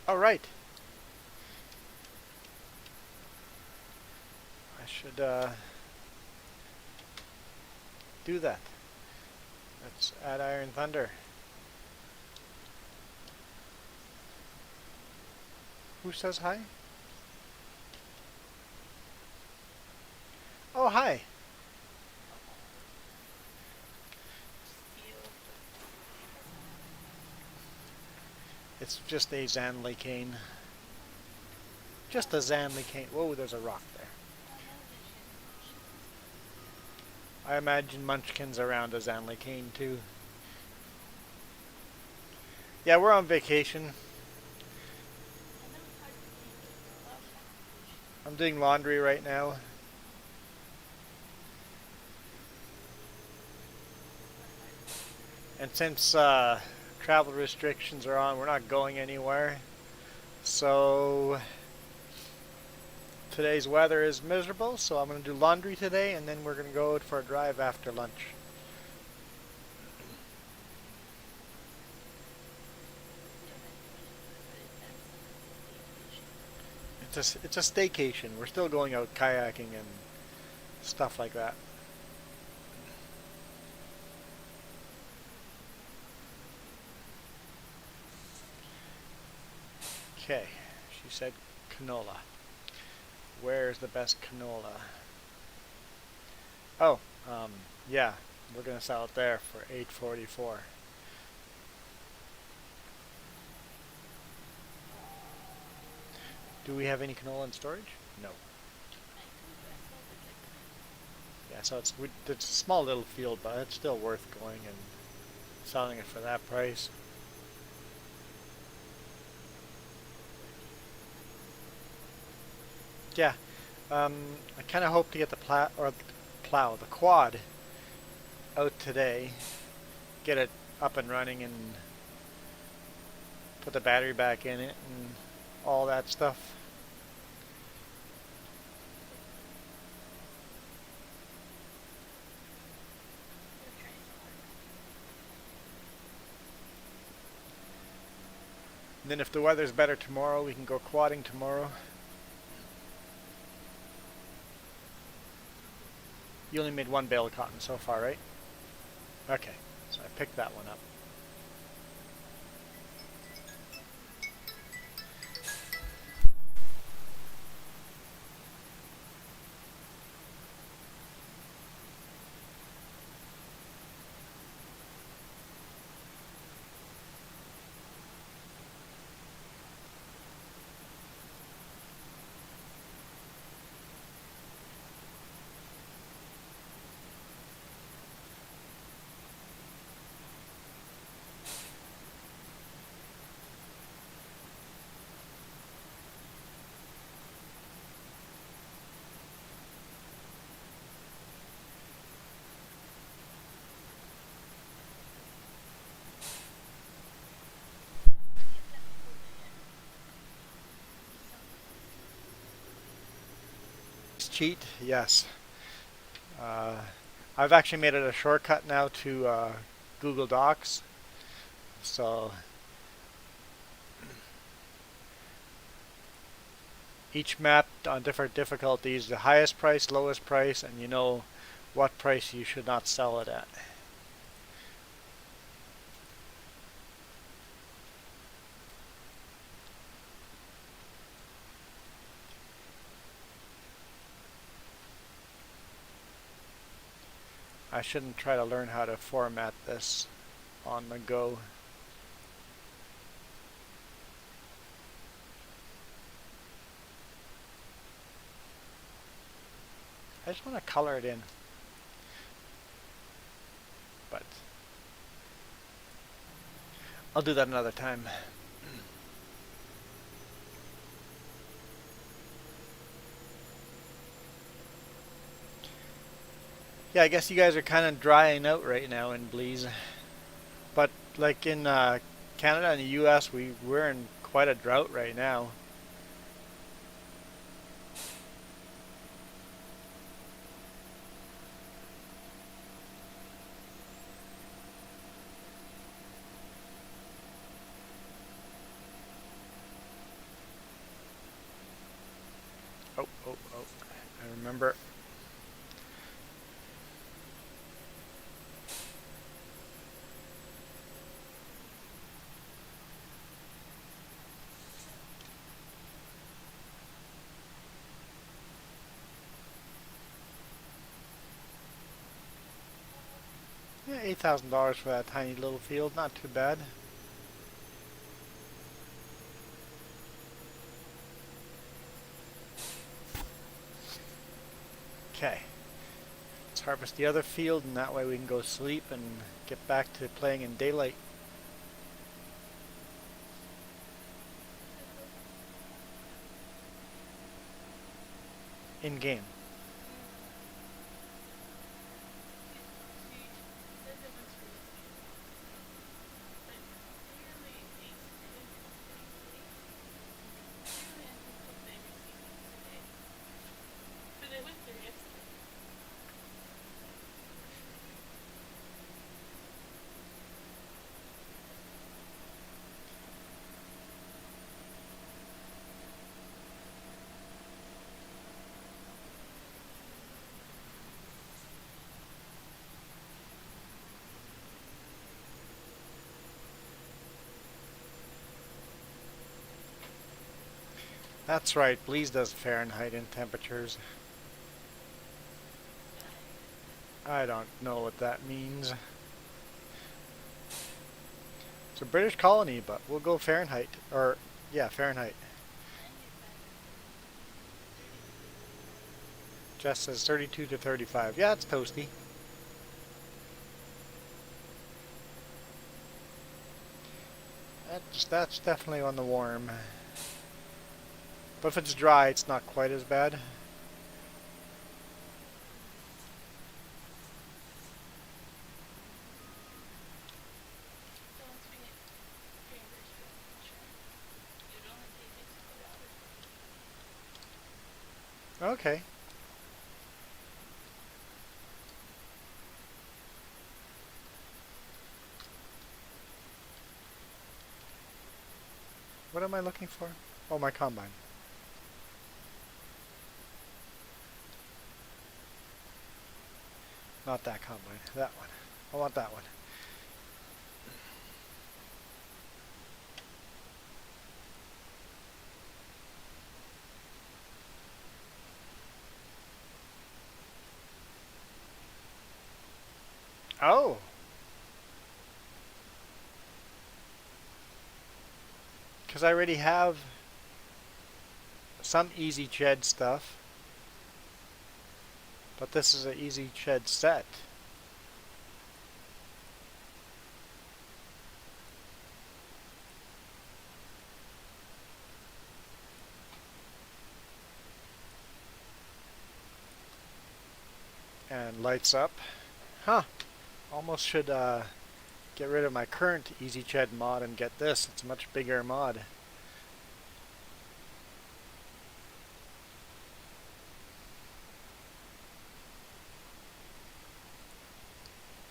All right. I should do that. Let's add Iron Thunder. Who says hi? Oh, hi. It's just a Zanley cane. Just a Zanley cane. Whoa, there's a rock there. I imagine Munchkin's around a Zanley cane too. Yeah, we're on vacation. I'm doing laundry right now. And since travel restrictions are on, we're not going anywhere. So today's weather is miserable, so I'm going to do laundry today, and then we're going to go out for a drive after lunch. It's a staycation. We're still going out kayaking and stuff like that. Okay, she said canola. Where's the best canola? Oh, yeah, we're gonna sell it there for $8.44. Do we have any canola in storage? No. Yeah, so it's a small little field, but it's still worth going and selling it for that price. Yeah, I kind of hope to get the the quad out today, get it up and running, and put the battery back in it and all that stuff. And then if the weather's better tomorrow, we can go quadding tomorrow. You only made one bale of cotton so far, right? Okay, so I picked that one up. Cheat, yes. Uh, I've actually made it a shortcut now to Google Docs. So each map on different difficulties, the highest price, lowest price, and you know what price you should not sell it at. I shouldn't try to learn how to format this on the go. I just want to color it in. But I'll do that another time. Yeah, I guess you guys are kind of drying out right now in Bleeze. But like in Canada and the US, we're in quite a drought right now. Oh, oh, oh. I remember. Yeah, $8,000 for that tiny little field, not too bad. Okay. Let's harvest the other field, and that way we can go sleep and get back to playing in daylight. In game. That's right, Bleeze does Fahrenheit in temperatures. I don't know what that means. It's a British colony, but we'll go Fahrenheit. Or, yeah, Fahrenheit. Jess says 32 to 35. Yeah, it's toasty. That's definitely on the warm. But if it's dry, it's not quite as bad. Okay. What am I looking for? Oh, my combine. Not that combine. That one. I want that one. Oh! Because I already have some Easy Ched stuff. But this is an Easy Ched set. And lights up. Huh. Almost should get rid of my current Easy Ched mod and get this. It's a much bigger mod.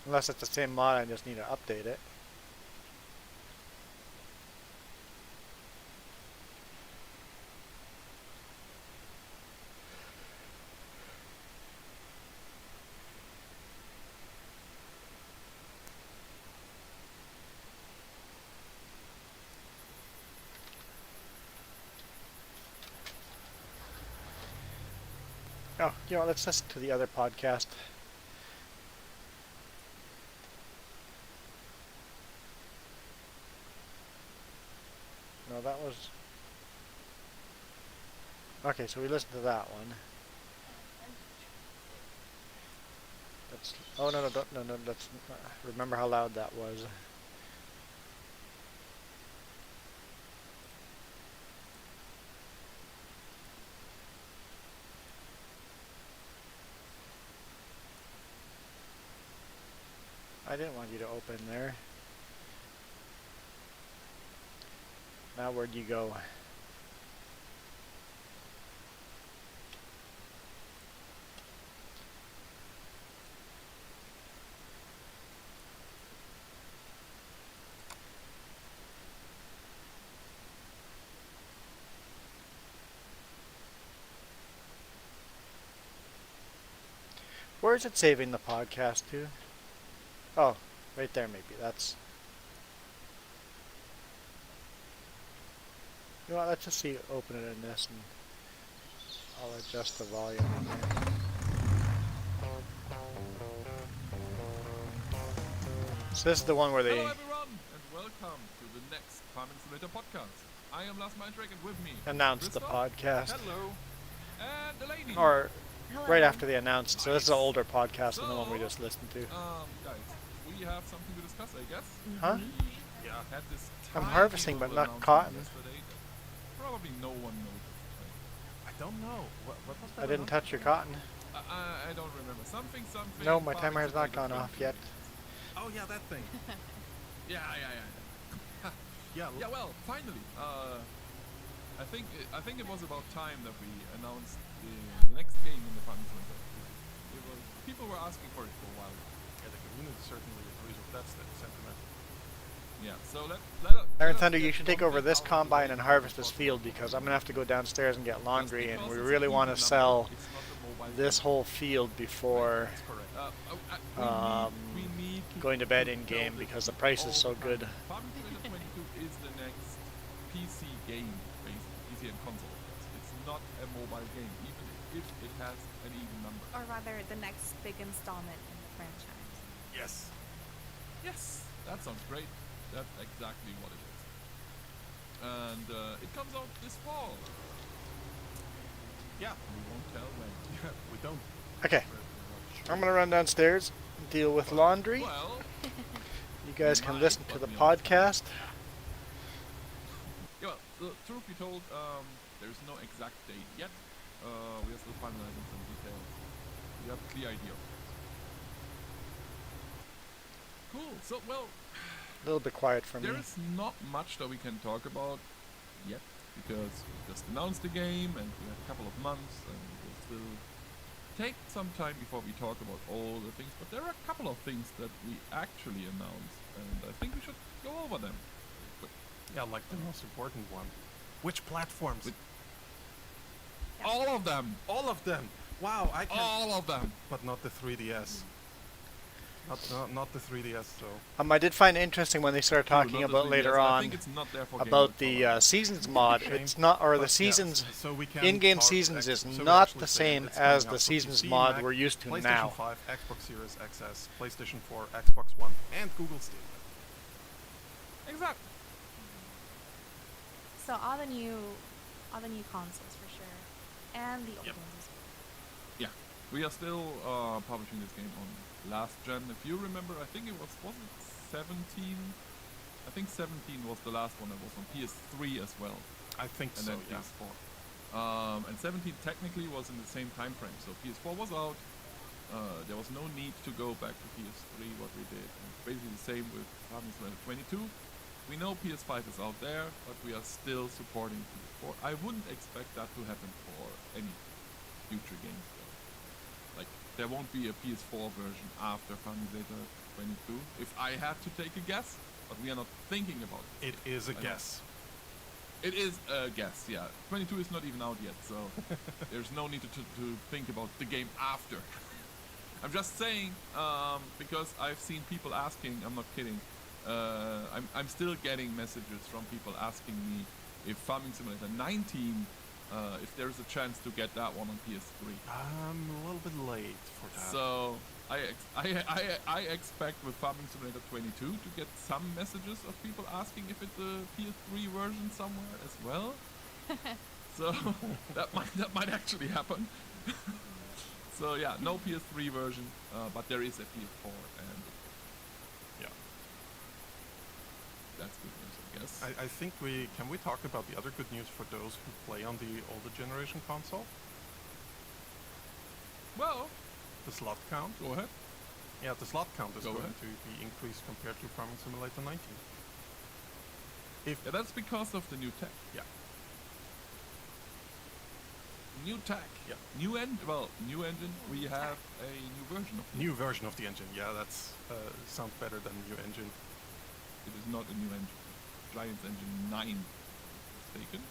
Unless it's the same mod, I just need to update it. Oh, let's listen to the other podcast. No, that was... Okay, so we listened to that one. That's... Oh, no, that's... remember how loud that was. I didn't want you to open there. Now where'd you go? Where is it saving the podcast to? Oh, right there maybe. That's... You know what, let's just see, open it in this, and I'll adjust the volume in there. So this is the one where they Hello everyone, and welcome to the next Farming Simulator podcast. I am Lars Mindrek, and with me announced the Christoph podcast. Hello. And Delaney. Or Hello. right after they announced. So this is an Nice. older podcast than the one we So, just listened to. Guys, we have something to discuss, I guess. Huh? We had this I'm tiny harvesting, but little not announcement cotton. yesterday that probably no one noticed. I don't know. What was that? I didn't touch your cotton. I don't remember. Something. No, my Farming timer has not Simulator gone off 20. yet. Oh yeah, that thing. Yeah. Yeah. Yeah, well, finally. I think it was about time that we announced the next game in the Farming Simulator. People were asking for it for a while. Yeah, the community certainly agrees with that sentiment. Yeah, so let Iron us Thunder, get you should take one over thing this out of the combine way and as harvest this possible. field because I'm gonna have to go downstairs and get Just laundry, and because we it's really an want to even sell number, it's not a mobile this game. whole field before That's correct. We need to going to bed to in tell game this because the price is so all the good. time. Farming Simulator 22 is the next PC game, basically, PC and console. It's not a mobile game, even if it has an even number. Or rather, the next big installment in the franchise. Yes. Yes, that sounds great. That's exactly what it is. And it comes out this fall. Yeah. We won't tell when. Yeah. We don't. Okay, We're not sure. I'm gonna run downstairs and deal with laundry. Well, You guys we can might, listen to but the we podcast. yeah, well, the truth be told, there's no exact date yet. We are still finalizing some details. We have a clear idea. Cool. So, well, A little bit quiet for me. there is not much that we can talk about yet because we just announced the game and we have a couple of months and we'll still take some time before we talk about all the things. But there are a couple of things that we actually announced and I think we should go over them. Yeah, like the most important one. Which platforms? With- All of them! All of them. Wow, I can. All of them! But not the 3DS. Not the 3DS. So. I did find it interesting when they started talking Not the about 3DS. later I on think it's not there for Game about Boy the Color. seasons mod. Shame. It's not, or the But, yeah, seasons so we can in-game talk- seasons is so we not actually the say same it's coming as out the for seasons PC, mod Mac, we're used to PlayStation now. 5, Xbox Series XS, PlayStation 4, Xbox One, and Google Stadia. Exactly. So all the new consoles for sure, and the old Yep. ones as well. Yeah, we are still publishing this game on last gen. If you remember, I think it was it 17? I think 17 was the last one that was on PS3 as well, I think and so. then Yeah. PS4. And 17 technically was in the same time frame. So PS4 was out. There was no need to go back to PS3. What we did, and it's basically the same with Farming Simulator 22. We know PS5 is out there, but we are still supporting PS4. I wouldn't expect that to happen for any future games though. Like, there won't be a PS4 version after Farming Simulator 22, if I had to take a guess, but we are not thinking about it. It is a I know. guess. It is a guess, yeah. 22 is not even out yet, so there's no need to think about the game after. I'm just saying, because I've seen people asking, I'm not kidding, I'm still getting messages from people asking me if Farming Simulator 19 if there's a chance to get that one on PS3. I'm a little bit late for that. So I expect with Farming Simulator 22 to get some messages of people asking if it's a PS3 version somewhere as well. So that might actually happen. So yeah, no PS3 version, but there is a PS4, and yeah, that's good news, I guess. I think can we talk about the other good news for those who play on the older generation console? Well, The slot count? go ahead. Yeah, the slot count is Go going ahead. to be increased compared to Farming Simulator 19. If Yeah, that's because of the new tech. yeah, New tech. Yeah. New engine. We have a new version of it. new version of the engine. Yeah, that's sounds better than new engine. It is not a new engine. Giants Engine 9, if I'm mistaken.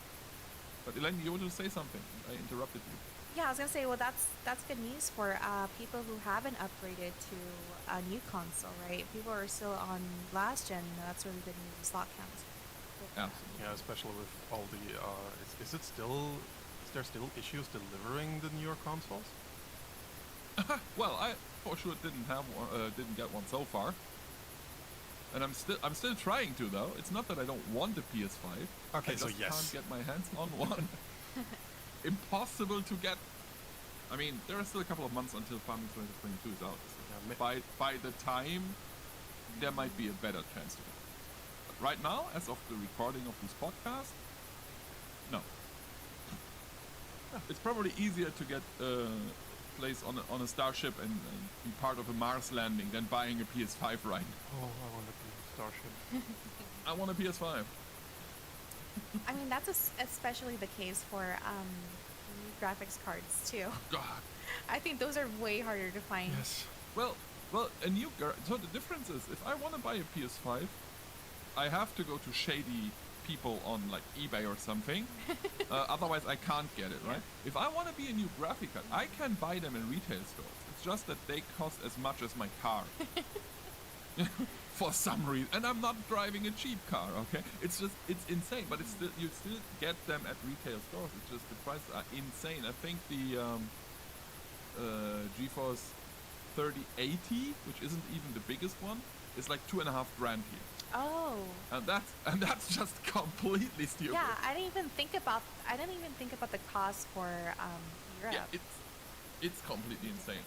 But Elaine, you wanted to say something? I interrupted you. Yeah, I was gonna say, well, that's good news for people who haven't upgraded to a new console, right? People are still on last gen. That's really good news. The slot counts. Absolutely. Yeah, especially with all the. Is it still? Is there still issues delivering the newer consoles? Well, I for sure didn't have one, didn't get one so far. And I'm still trying to though. It's not that I don't want a PS5. Okay, I so just yes. can't get my hands on one. Impossible to get. I mean, there are still a couple of months until Farming Simulator 22 is out. So Yeah, by the time, there might be a better chance to get it. But right now, as of the recording of this podcast, no. It's probably easier to get a place on a starship and be part of a Mars landing than buying a PS5 right now. Oh, I want to be Starship. I want a PS5. I mean, that's especially the case for new graphics cards too. God. I think those are way harder to find. Yes. Well, so the difference is, if I want to buy a PS5, I have to go to shady people on like eBay or something. Otherwise, I can't get it, right? If I want to be a new graphic card, I can buy them in retail stores. It's just that they cost as much as my car. For some reason, and I'm not driving a cheap car. Okay, it's insane. But you still get them at retail stores. It's just the prices are insane. I think the GeForce 3080, which isn't even the biggest one, is like $2,500 here. Oh. And that's just completely stupid. Yeah, I didn't even think about the cost for Europe. Yeah, it's completely insane.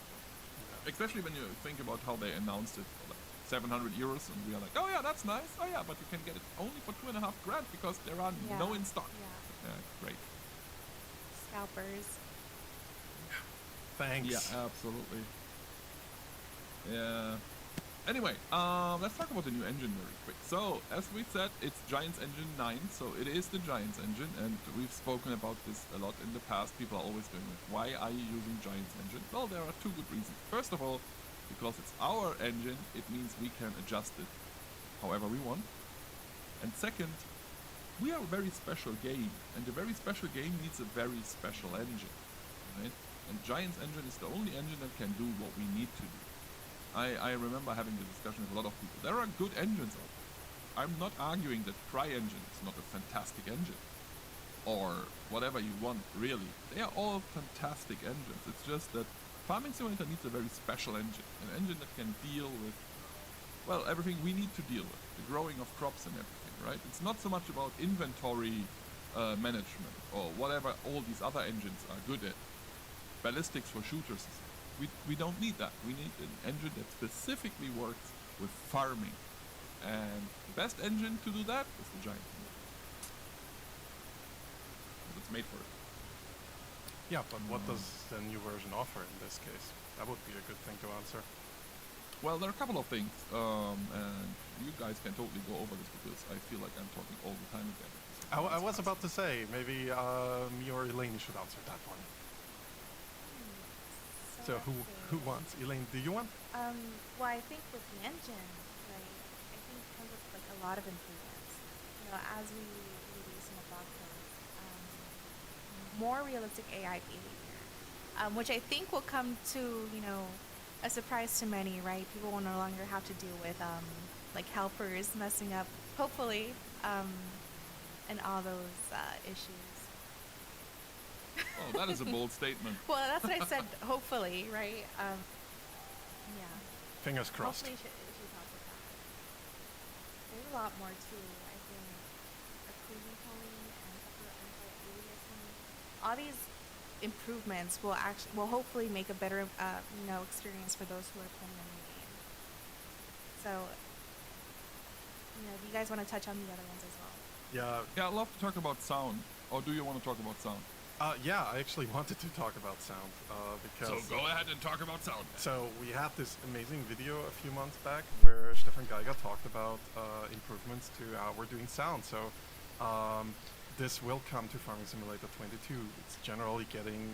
Especially when you think about how they announced it for like 700 euros, and we are like, oh yeah, that's nice. Oh yeah, but you can get it only for $2,500 because there are no in stock. Yeah. Great. Scalpers. Thanks. Yeah, absolutely. Yeah. Anyway, let's talk about the new engine very quick. So, as we said, it's Giants Engine 9, so it is the Giants engine, and we've spoken about this a lot in the past. People are always going like, why are you using Giants engine? Well, there are two good reasons. First of all, because it's our engine, it means we can adjust it however we want. And second, we are a very special game, and a very special game needs a very special engine, right? And Giants engine is the only engine that can do what we need to do. I remember having the discussion with a lot of people. There are good engines out there. I'm not arguing that CryEngine is not a fantastic engine. Or whatever you want, really. They are all fantastic engines. It's just that Farming Simulator needs a very special engine. An engine that can deal with, well, everything we need to deal with. The growing of crops and everything, right? It's not so much about inventory management or whatever all these other engines are good at. Ballistics for shooters. We don't need that. We need an engine that specifically works with farming. And the best engine to do that is the Giant engine. It's made for it. Yeah, but what does the new version offer in this case? That would be a good thing to answer. Well, there are a couple of things, and you guys can totally go over this because I feel like I'm talking all the time again. I was about to say, maybe me or Elaine should answer that one. So who wants? Elaine, do you want? Well, I think with the engine, right, I think it comes with like a lot of improvements. You know, as we release in the blog post, more realistic AI behavior, which I think will come to, you know, a surprise to many, right? People will no longer have to deal with like helpers messing up, hopefully, and all those issues. Oh, that is a bold statement. Well, that's what I said. Hopefully, right? Yeah. Fingers crossed. Hopefully, she talks about it. There's a lot more too. I think occlusion tolling and anti-aliasing. All these improvements will hopefully make a better experience for those who are playing the new game. So, do you guys want to touch on the other ones as well? Yeah, Yeah, I'd love to talk about sound. Or do you want to talk about sound? yeah, I actually wanted to talk about sound because. So go ahead and talk about sound. So we had this amazing video a few months back where Stefan Geiger talked about improvements to how we're doing sound. So this will come to Farming Simulator 22. It's generally getting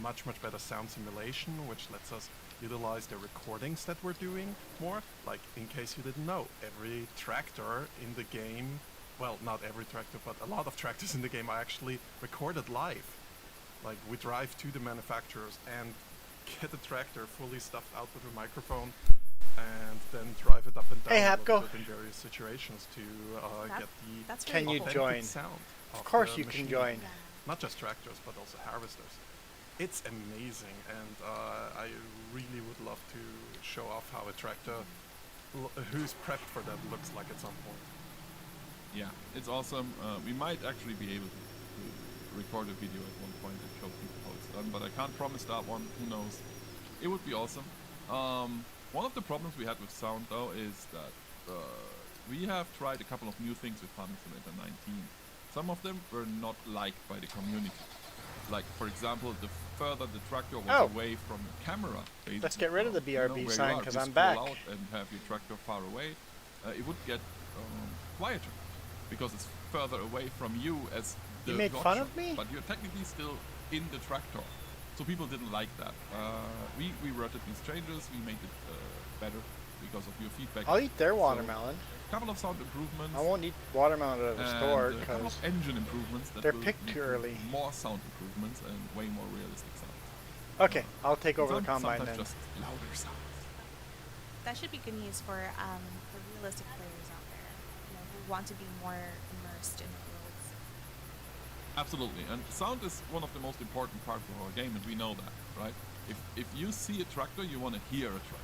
much better sound simulation, which lets us utilize the recordings that we're doing more. Like, in case you didn't know, every tractor in the game, well, not every tractor, but a lot of tractors in the game are actually recorded live. Like, we drive to the manufacturers and get the tractor fully stuffed out with a microphone and then drive it up and down Hey, a little Hapko. bit in various situations to get the That's Can really you cool. authentic join? sound Of course the you can machine. join. Yeah. Not just tractors, but also harvesters. It's amazing, and I really would love to show off how a tractor who's prepped for that looks like at some point. Yeah, it's awesome. We might actually be able to record a video at one point and show people how it's done, but I can't promise that one. Who knows? It would be awesome. One of the problems we had with sound, though, is that we have tried a couple of new things with Farming Simulator 19. Some of them were not liked by the community. Like, for example, the further the tractor was Oh. away from the camera, basically, Let's get rid of the where BRB you sign, are, 'cause you I'm scroll back. out and have your tractor far away, it would get quieter because it's further away from you as the You made god fun shot, of me? but you're technically still in the tractor. So people didn't like that. We wrote these changes, we made it better because of your feedback. I'll eat their So, watermelon. couple of sound improvements. I won't eat watermelon out of the store and a couple because of engine improvements that they're will picked make too early. more sound improvements and way more realistic sound. okay, I'll take over the Some- combine sometimes then. just louder sounds. That should be good news for the realistic players out there, who want to be more immersed in the worlds. Absolutely, and sound is one of the most important parts of our game, and we know that, right? If you see a tractor, you want to hear a tractor.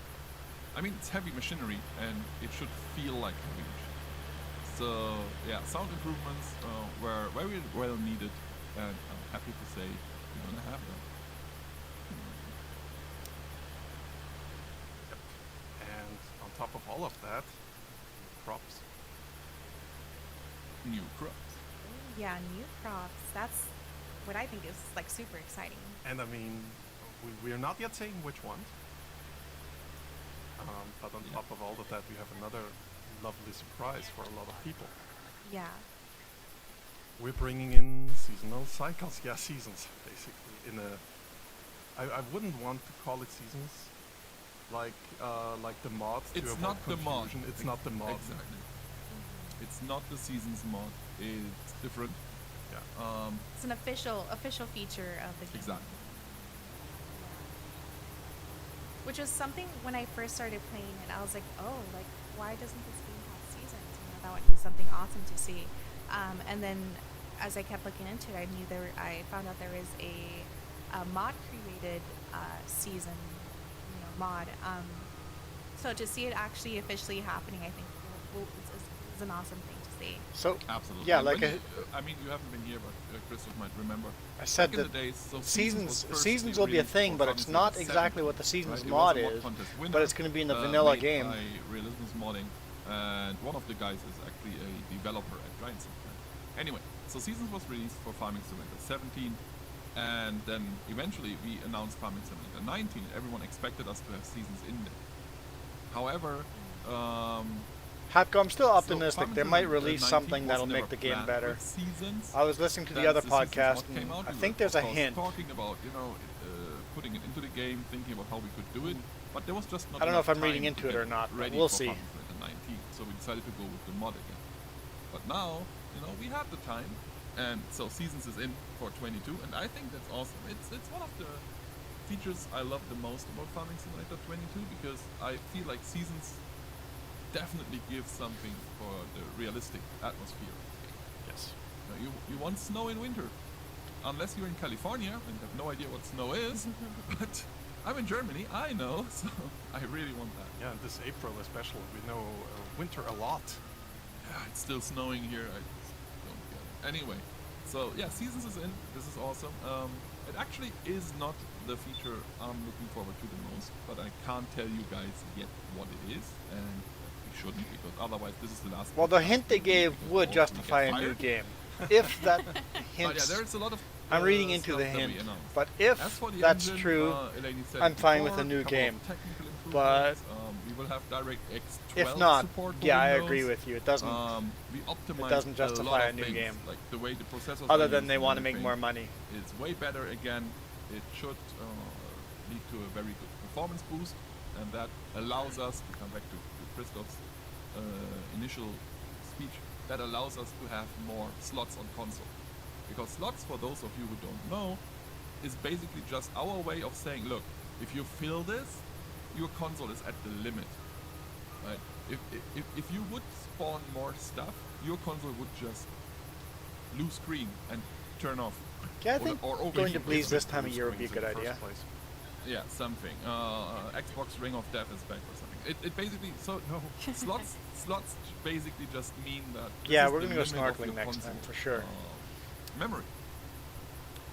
I mean, it's heavy machinery, and it should feel like heavy machinery. So yeah, sound improvements were very well needed, and I'm happy to say we're gonna have them. And on top of all of that, crops. New crops. Yeah, new crops. That's what I think is like super exciting. And I mean, we're not yet saying which ones. But on Yeah. top of all of that, we have another lovely surprise for a lot of people. Yeah. We're bringing in seasonal cycles. Yeah, seasons, basically. I wouldn't want to call it seasons, like the mod. to It's avoid not the mod. confusion. It's not the mod. Exactly. It's not the seasons mod. It's different. Yeah. It's an official feature of the game. Exactly. Which was something when I first started playing it, I was like, oh, like why doesn't this game have seasons? That would be something awesome to see. And then as I kept looking into it, I found out there is a mod created season, mod. So to see it actually officially happening, I think is an awesome thing to see. So Absolutely. Yeah, And like when I mean, you haven't been here, but Christoph might remember. I said Back in that the days, so seasons was seasons firstly will be a released thing, for but Farming it's not Simulator exactly 7, what the seasons right? It was mod a mod is, contest but winner, it's going to be in the vanilla made game. by Realismus Modding, and one of the guys is actually a developer at Giant Center. Anyway, so Seasons was released for Farming Simulator 17, and then eventually we announced Farming Simulator 19, and everyone expected us to have Seasons in there. However, Hapko, I'm still so optimistic. Farming They might Simulator release 19 something was that'll never make the game planned better. with Seasons. I was listening to the Then other Seasons podcast, mod came and out, I we think were, there's of a course, hint. talking about, putting it into the game, thinking about how we could do it, but there was just not I don't know enough if I'm reading time into to it get or not, but ready we'll for see. Farming Simulator 19, so we decided to go with the mod again. But now, we have the time, and so Seasons is in for 22, and I think that's awesome. It's one of the features I love the most about Farming Simulator 22, because I feel like Seasons definitely gives something for the realistic atmosphere. Yes. You want snow in winter. unless you're in California and have no idea what snow is. But I'm in Germany, I know, so I really want that. Yeah, and this April especially, we know winter a lot. Yeah, it's still snowing here. I just don't get it. Anyway, so yeah, Seasons is in. This is awesome. It actually is not the feature I'm looking forward to the most, but I can't tell you guys yet what it is, and we shouldn't, because otherwise this is the last. Well, the podcast hint they we do, gave because would else we justify get a new fired. game. If that But yeah, hints, there's a lot of. I'm reading into stuff the that we hint. announced. But if As for the that's engine, true, Eleni said I'm it fine with before, a new couple of game. technical But improvements, we will have DirectX 12 if not, support for yeah, I Windows. agree with you. It doesn't. We optimize doesn't justify a, lot a of new things, game. like the way the processors Other are than used they and want to make everything. more money. It's way better again. It should lead to a very good performance boost, and that allows us to come back to Christoph's initial speech. That allows us to have more slots on console, because slots, for those of you who don't know, is basically just our way of saying, look, if you fill this, your console is at the limit. Right? If you would spawn more stuff, your console would just lose screen and turn off. Yeah, I Or- think or going overheat, to Bleeds this basically. time of year would Screens be a in good the idea. first place. Yeah, something. Xbox Ring of Death is back or something. It basically, so No. slots basically just mean that this Yeah, is we're the gonna go limit of snorkeling your next console, time, for sure. Memory.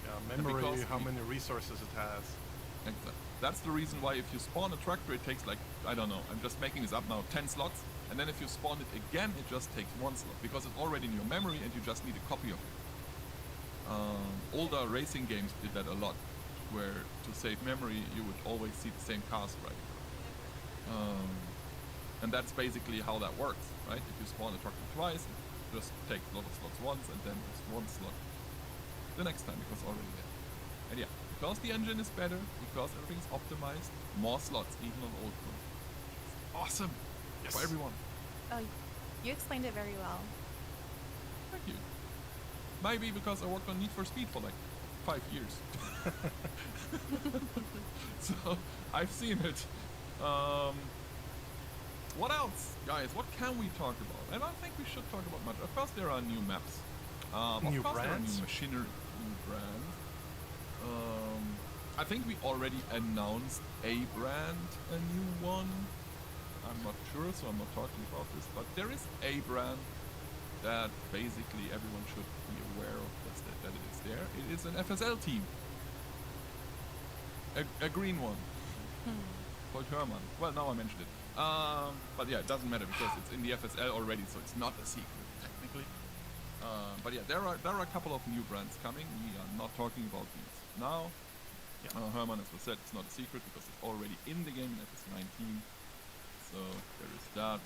Yeah, memory, because how we- many resources it has. Exactly. That's the reason why if you spawn a tractor, it takes like, I don't know, I'm just making this up now, 10 slots. And then if you spawn it again, it just takes 1 slot, because it's already in your memory and you just need a copy of it. Older racing games did that a lot, where to save memory, you would always see the same cars, right? And that's basically how that works, right? If you spawn a tractor twice, it just takes a lot of slots once, and then just 1 slot the next time, because it's already there. And yeah, because the engine is better, because everything's optimized, more slots, even on old code. It's awesome Yes. for everyone. Oh, you explained it very well. Thank you. Maybe because I worked on Need for Speed for like 5 years. So I've seen it. What else, guys? What can we talk about? I don't think we should talk about much. Of course, there are new maps. New of course, there are brands? new machinery, new brands. I think we already announced a brand, a new one. I'm not sure, so I'm not talking about this. But there is a brand that basically everyone should be aware of, that it is there. It is an FSL team. A green one. Called Hermann. Well, now I mentioned it. But yeah, it doesn't matter because it's in the FSL already, so it's not a secret technically. But yeah, there are a couple of new brands coming. We are not talking about these now. Hermann, as was said, it's not a secret because it's already in the game in FS19. So there is that.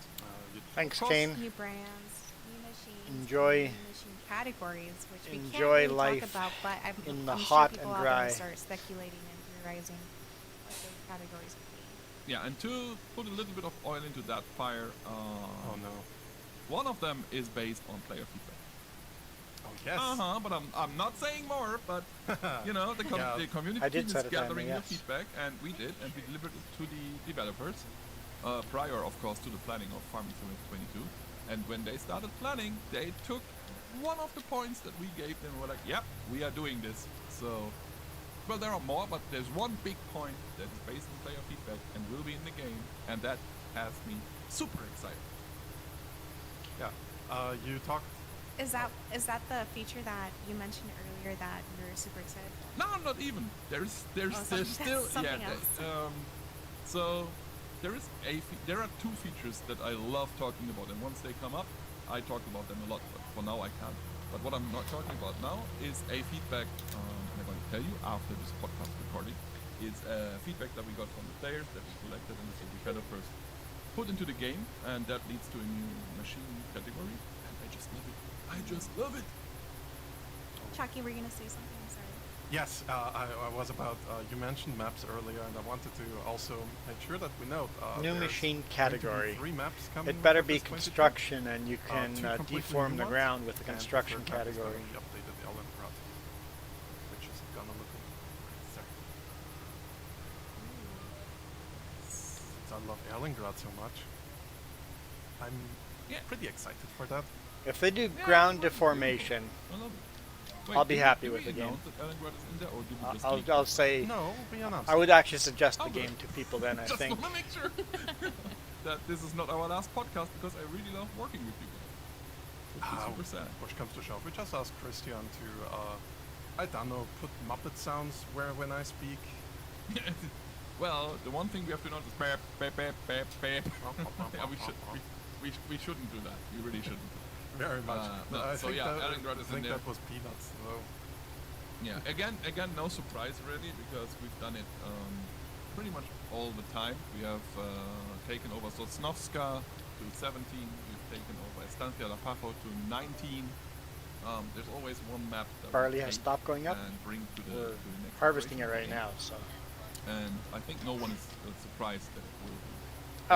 Thanks, Of course. Kane. New brands, new machines, Enjoy- new machine categories, which we can't enjoy really life talk about, but in the I'm hot sure people and out there dry. will start speculating and theorizing what those categories would be. Yeah, and to put a little bit of oil into that fire, Oh no. one of them is based on player feedback. Oh yes. But I'm not saying more. But you know, the Yeah. the community I did team set is a timer, gathering yes. the feedback, and we did, and we delivered it to the developers prior, of course, to the planning of Farming Simulator 22. And when they started planning, they took one of the points that we gave them. And were like, "Yep, we are doing this." So, well, there are more, but there's one big point that is based on player feedback and will be in the game, and that has me super excited. Yeah. You talked. Is that the feature that you mentioned earlier that you're super excited for? No, not even. There's something- still that's something yeah. else. So there is there are 2 features that I love talking about, and once they come up, I talk about them a lot. But for now, I can't. But what I'm not talking about now is a feedback. I'm going to tell you after this podcast recording. Is feedback that we got from the players that we collected and the developers put into the game, and that leads to a new machine category. And I just love it. I just love it. Chucky, were you gonna say something? I'm sorry. Yes, I was about. You mentioned maps earlier, and I wanted to also make sure that we note. New there's machine going to be category. 3 maps coming. It better for be this 22, construction, and you 2 can completely deform new the ones, ground with the and construction third map is gonna category. be updated Ellengrad, which is gonna look sexy. Since I love Ellengrad so much, I'm Yeah. pretty excited for that. If they do Yeah, ground it's fun. deformation, I love it. Wait, I'll be did we- happy did with we the game. announce that Alengrad is in there, or did we just I'll, leak I'll it? say No, we announced. I would actually suggest the Oh, game to people. Then I Just think. want to make sure that this is not our last podcast because I really love working with you guys. Would be super sad. Push comes to shove. We just asked Christian to, I don't know, put Muppet sounds when I speak. Well, the one thing we have to notice is beep, beep, beep, beep, beep. Yeah, we shouldn't do that. We really shouldn't. Very much. No, I so think yeah, that, Alengrad I is in think there. that was peanuts. Though. Yeah, again, no surprise really, because we've done it pretty much all the time. We have taken over Sosnovska to 17. We've taken over Estancia La Pajo to 19. There's always one map that Barley we has take stopped going up. and bring to the, We're to the next harvesting it operation right game. now. So And I think no one is surprised that it will be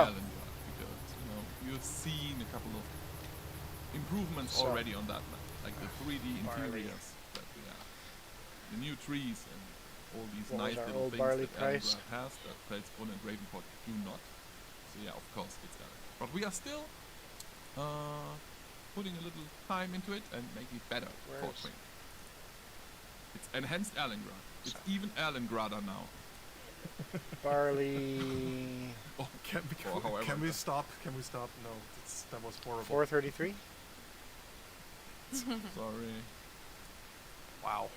Oh. Alengrad, because you've seen a couple of improvements So- already on that map, like the 3D Barley. interiors that we have, the new trees, and all these What was nice our little old things barley that price? Alengrad has that Felsbrunn and Ravenport do not. So yeah, of course it's Alengrad, but we are still putting a little time into it and making it better for Where's- Train. It's enhanced Alengrad. It's So- even Alengrader now. barley Oh, Can, Or however can we the- stop? Can we stop? No, that was horrible. 433. sorry. Wow.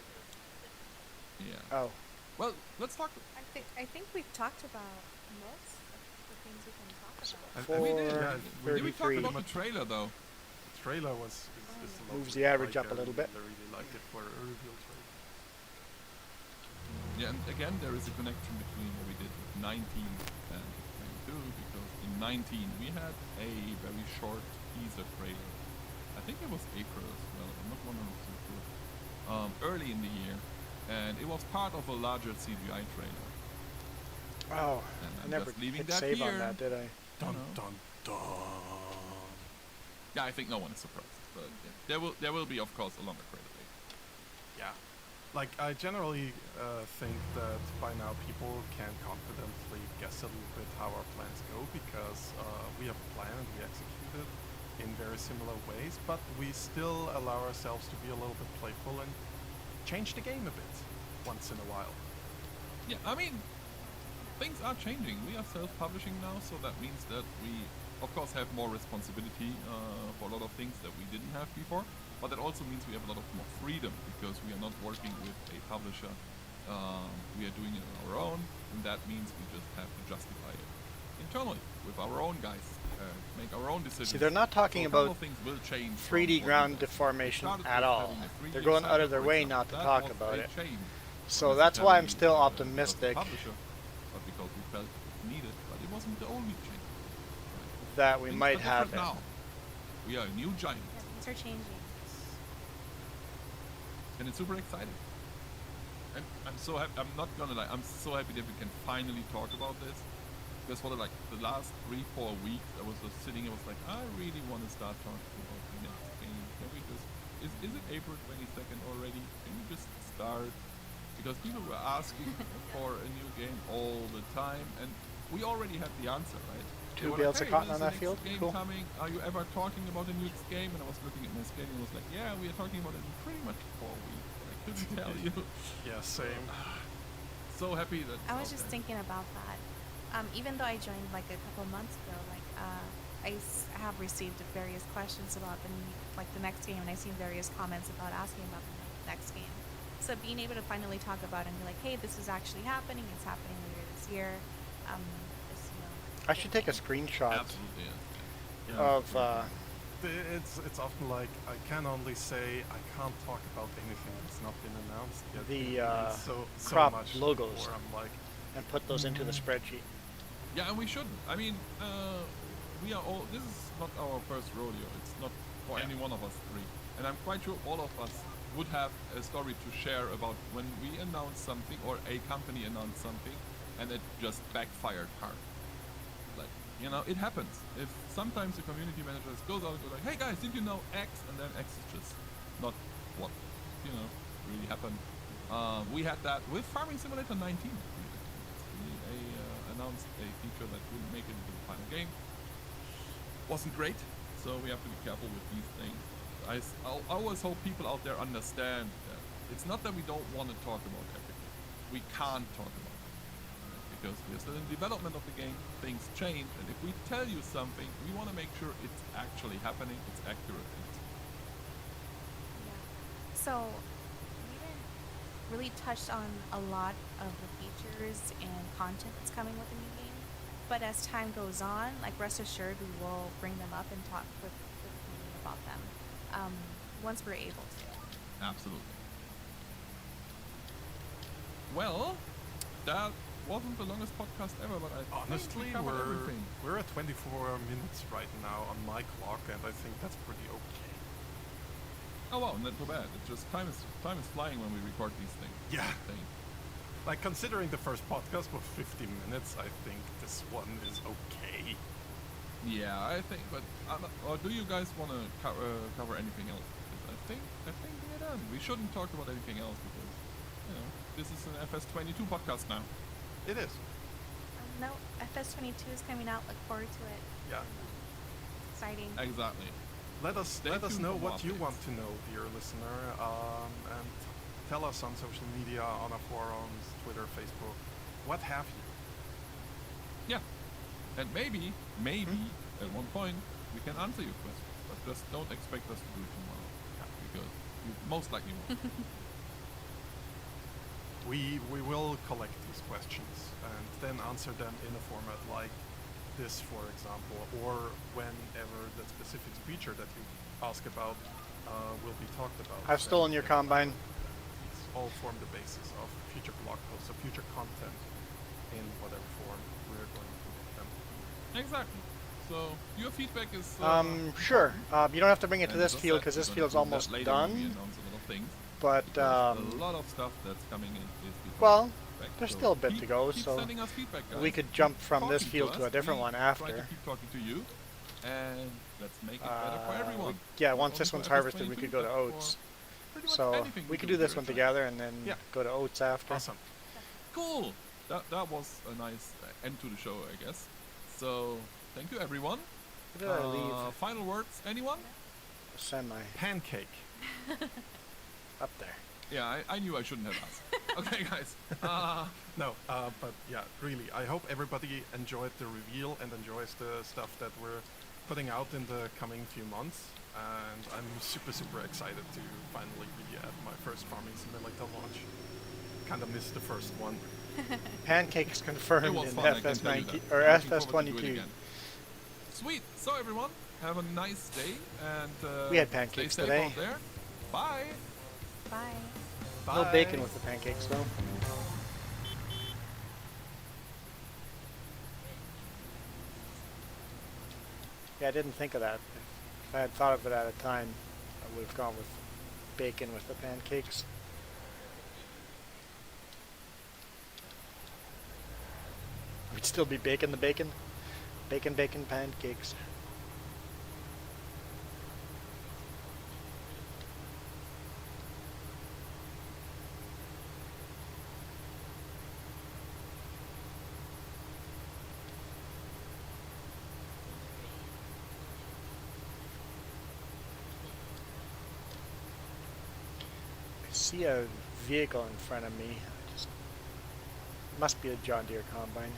Yeah. Oh, Well, let's talk. I think we've talked about most of the things we can talk about. And we did. yeah, Did we talk 33. about the trailer though? The trailer is Moves lovely. the average Like, up a little I bit. really liked it for a reveal trailer. Yeah, and again, there is a connection between what we did with 19 and 22, because in 19 we had a very short teaser trailer. I think it was April as well. I'm not 100% sure. Early in the year, and it was part of a larger CGI trailer. oh! And I I'm never just leaving hit that save here. on that, did I? Dun know. dun dun. Yeah, I think no one is surprised, but yeah, there will be, of course, a longer trailer. later. Yeah. Like, I generally think that by now people can confidently guess a little bit how our plans go, because we have a plan and we execute it in very similar ways, but we still allow ourselves to be a little bit playful and change the game a bit once in a while. Yeah, I mean, things are changing. We are self-publishing now, so that means that we, of course, have more responsibility for a lot of things that we didn't have before. But that also means we have a lot of more freedom, because we are not working with a publisher. We are doing it on our own, and that means we just have to justify it internally with our own guys, make our own decisions. See, they're not talking So a couple about of things will change from 3D what we ground did. deformation We started at with all. having a 3D They're going out of setup, their for way example. not to That talk was about a it. change. So Not that's why I'm necessarily, still because of optimistic the publisher, but because we felt it needed. But it wasn't the only change. Right? that we Things might are have different it. now. We are a new giant, Yeah, things are changing. and it's super exciting. And I'm so happy. I'm not gonna lie. I'm so happy that we can finally talk about this. Because for the last 3-4 weeks, I was just sitting. I was like, I really want to start talking about the next game. Can we just? Is it April 22nd already? Can we just start? Because people were asking for a new game all the time, and we already had the answer, right? They Two were bales of "Hey, cotton when on is that the next field? game Cool. coming? Are you ever talking about a new game?" And I was looking at my schedule and was like, "Yeah, we are talking about it in pretty much 4 weeks." I couldn't tell you. Yeah, same. So happy that. I it's was just out there. thinking about that. Even though I joined like a couple months ago, have received various questions about the next game, and I've seen various comments about asking about the next game. So being able to finally talk about it and be like, hey, this is actually happening. It's happening later this year. I should take a screenshot Absolutely. Yeah. Yeah. of. It's often like, I can only say I can't talk about anything that's not been announced yet. The, There's so crop much logos. before I'm like, and put those into the spreadsheet. Yeah, and we shouldn't. I mean, we are all. This is not our first rodeo. It's not for any one of us three. And I'm quite sure all of us would have a story to share about when we announced something or a company announced something, and it just backfired hard. Like, it happens. If sometimes the community manager goes out and goes like, "Hey guys, did you know X?" and then X is just not what really happened. We had that with Farming Simulator 19. We announced a feature that wouldn't make it into the final game. Wasn't great, so we have to be careful with these things. I always hope people out there understand that It's not that we don't want to talk about everything. We can't talk about it. Because we're still in development of the game, things change, and if we tell you something, we want to make sure it's actually happening, it's accurate. And it's Yeah. So we didn't really touch on a lot of the features and content that's coming with the new game, but as time goes on, like rest assured, we will bring them up and talk with the community about them once we're able to. absolutely. Well, that wasn't the longest podcast ever, but I Honestly, think we covered everything. we're at 24 minutes right now on my clock, and I think that's pretty okay. Oh wow, not too bad. It's just time is flying when we record these things. Yeah. I think. Like, considering the first podcast was 50 minutes, I think this one is okay. Yeah, I think. But or do you guys want to cover anything else? Because I think we're done. We shouldn't talk about anything else because this is an FS22 podcast now. It is. No, FS22 is coming out. Look forward to it. Yeah. Exciting. Exactly. Let us Stay tuned know for more what you updates. want to know, dear listener, and tell us on social media, on our forums, Twitter, Facebook, what have you. Yeah. And maybe at one point we can answer your questions, but just don't expect us to do it tomorrow because you most likely won't. We will collect these questions and then answer them in a format like this, for example, or whenever the specific feature that you ask about will be talked about. I've stolen your combine. These all form the basis of future blog posts, of future content in whatever form we're going to make them. Exactly. So your feedback is Sure. You don't have to bring it to and this as I field said, because this we're gonna field's do that almost later when we done. announce a lot of things, But because a lot of stuff that's coming in is because well, of feedback. there's So still a bit to keep- go, keep so sending us feedback, guys. we could jump from Keep this talking field to a us. different We one Try after. to keep talking to you, and let's make it better for everyone. Yeah, Not once only this for one's harvested, we FS22, could go to but for oats. pretty much So anything we could do do this here one at Giant. together and then Yeah. go to oats after. Awesome. Cool. That was a nice end to the show, I guess. So thank you, everyone. Where did I leave? Final words, anyone? Semi Pancake. up there. Yeah, I knew I shouldn't have asked. Okay, guys. No, but yeah, really, I hope everybody enjoyed the reveal and enjoys the stuff that we're putting out in the coming few months. And I'm super, super excited to finally be at my first Farming Simulator launch. Kind of missed the first one. Pancakes It confirmed was in fun, I can tell you FS19 that. or Looking forward to do it FS22. again. Sweet. So everyone, have a nice day and We had pancakes stay safe today. out there. Bye. Bye. No Bye. bacon with the pancakes though. Yeah, I didn't think of that. If I had thought of it at a time, I would have gone with bacon with the pancakes. We'd still be baking the bacon. Bacon, bacon, pancakes. I see a vehicle in front of me. Just must be a John Deere combine.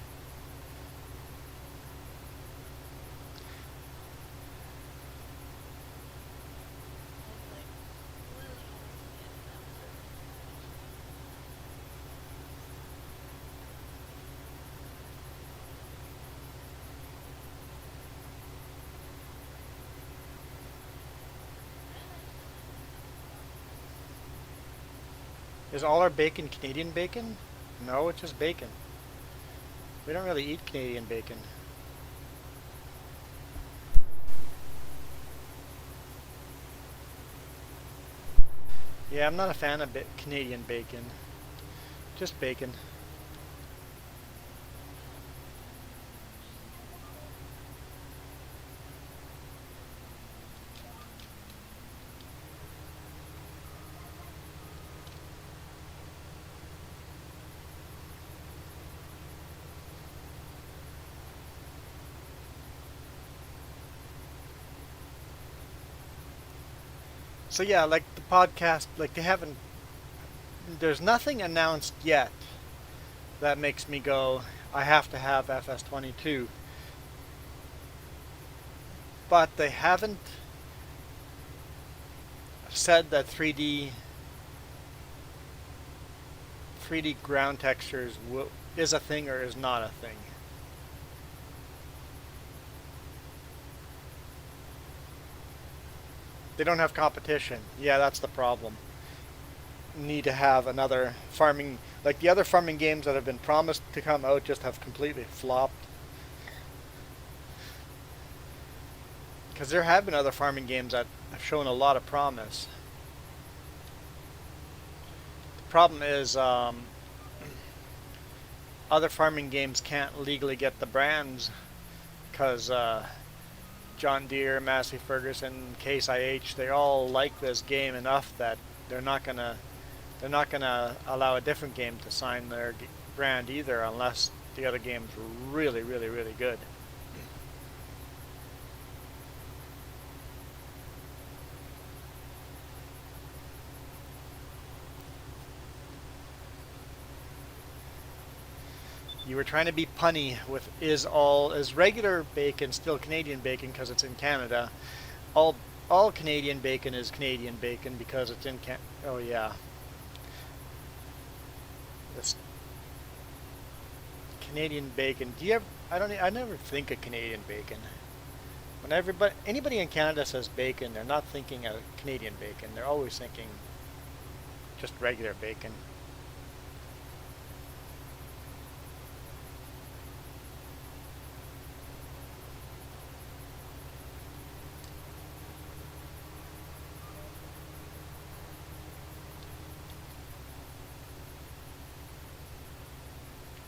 Is all our bacon Canadian bacon? No, it's just bacon. We don't really eat Canadian bacon. Yeah, I'm not a fan of Canadian bacon. Just bacon. So yeah, like the podcast, like they haven't there's nothing announced yet that makes me go, I have to have FS22. But they haven't said that 3D ground textures is a thing or is not a thing. They don't have competition. Yeah, that's the problem. Need to have another farming, like the other farming games that have been promised to come out just have completely flopped. Because there have been other farming games that have shown a lot of promise. The problem is other farming games can't legally get the brands because John Deere, Massey Ferguson, Case IH, they all like this game enough that they're not gonna allow a different game to sign their brand either unless the other game's really, really, really good. You were trying to be punny with is regular bacon still Canadian bacon because it's in Canada? All Canadian bacon is Canadian bacon because it's in Oh yeah. This Canadian bacon. Do you ever? I never think of Canadian bacon. When anybody in Canada says bacon, they're not thinking of Canadian bacon. They're always thinking just regular bacon.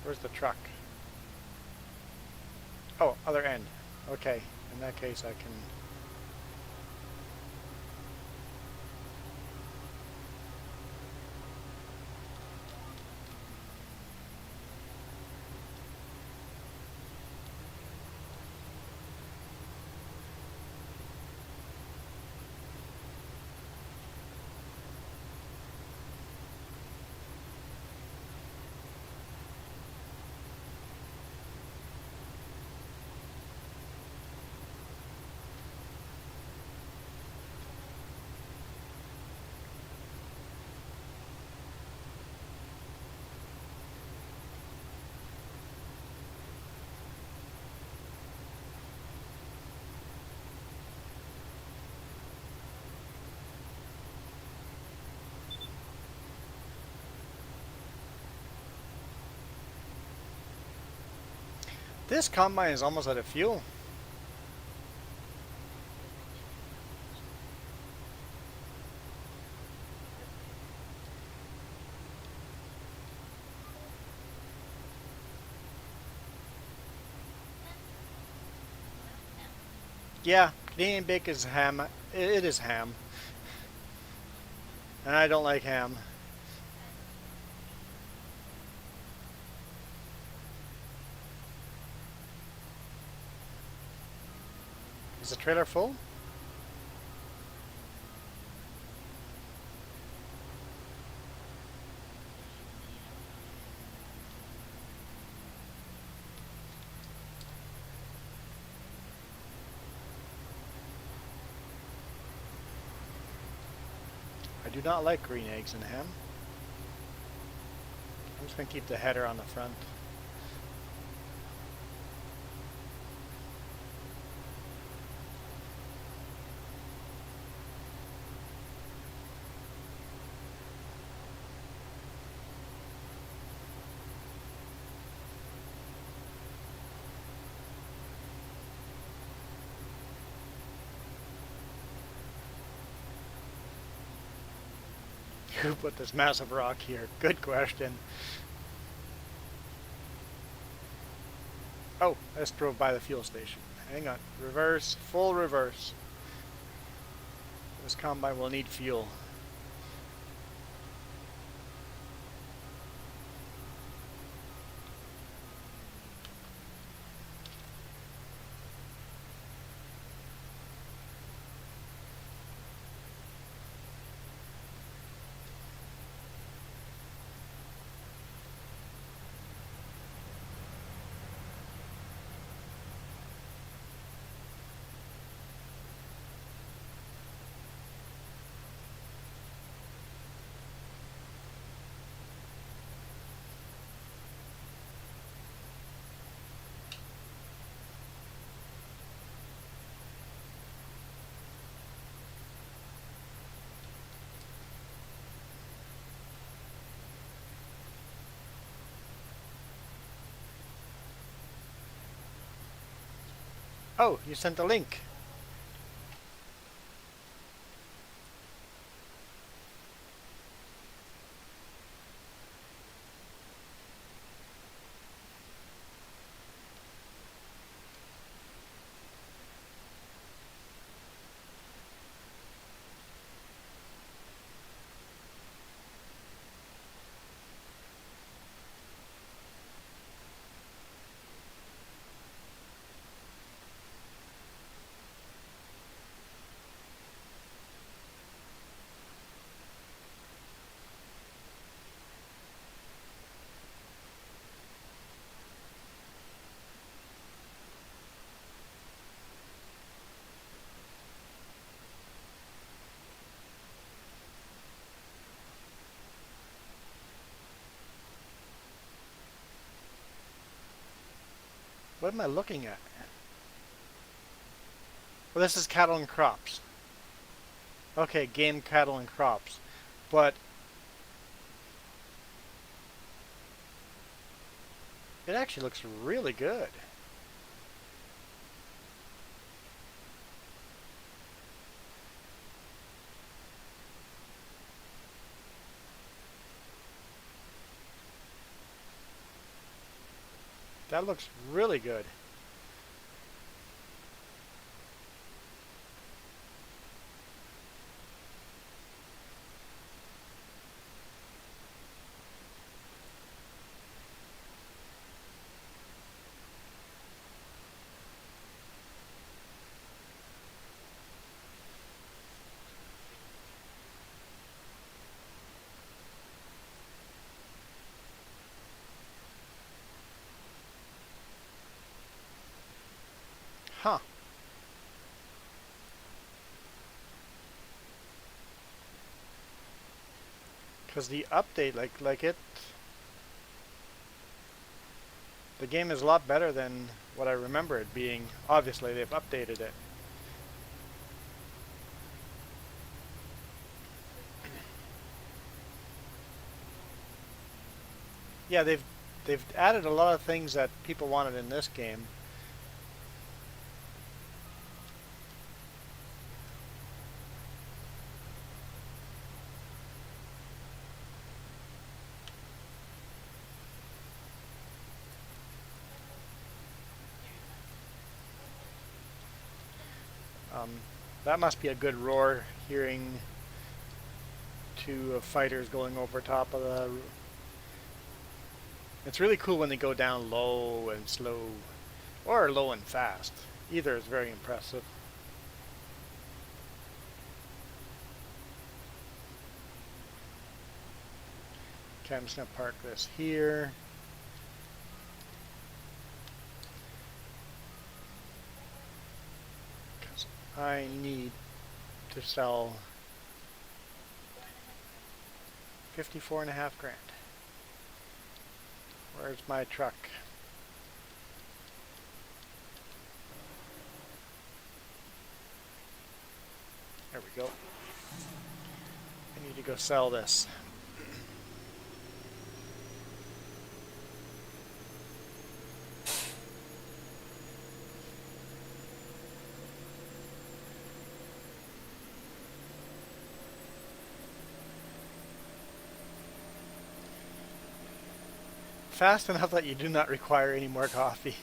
Where's the truck? Oh, other end. Okay, in that case I can... This combine is almost out of fuel. Yeah, Canadian bacon is ham. It is ham. And I don't like ham. Is the trailer full? I do not like green eggs in ham. I'm just going to keep the header on the front. Who put this massive rock here? Good question. Oh, I just drove by the fuel station. Hang on. Reverse. Full reverse. This combine will need fuel. Oh, you sent a link. What am I looking at? Well, this is cattle and crops. Okay, game, cattle, and crops. But it actually looks really good. That looks really good. Huh. Because the update, the game is a lot better than what I remember it being. Obviously, they've updated it. Yeah, they've added a lot of things that people wanted in this game. That must be a good roar, hearing two fighters going over top of the... It's really cool when they go down low and slow, or low and fast. Either is very impressive. Okay, I'm just going to park this here. Because I need to sell 54.5 grand. Where's my truck? There we go. I need to go sell this. Fast enough that you do not require any more coffee.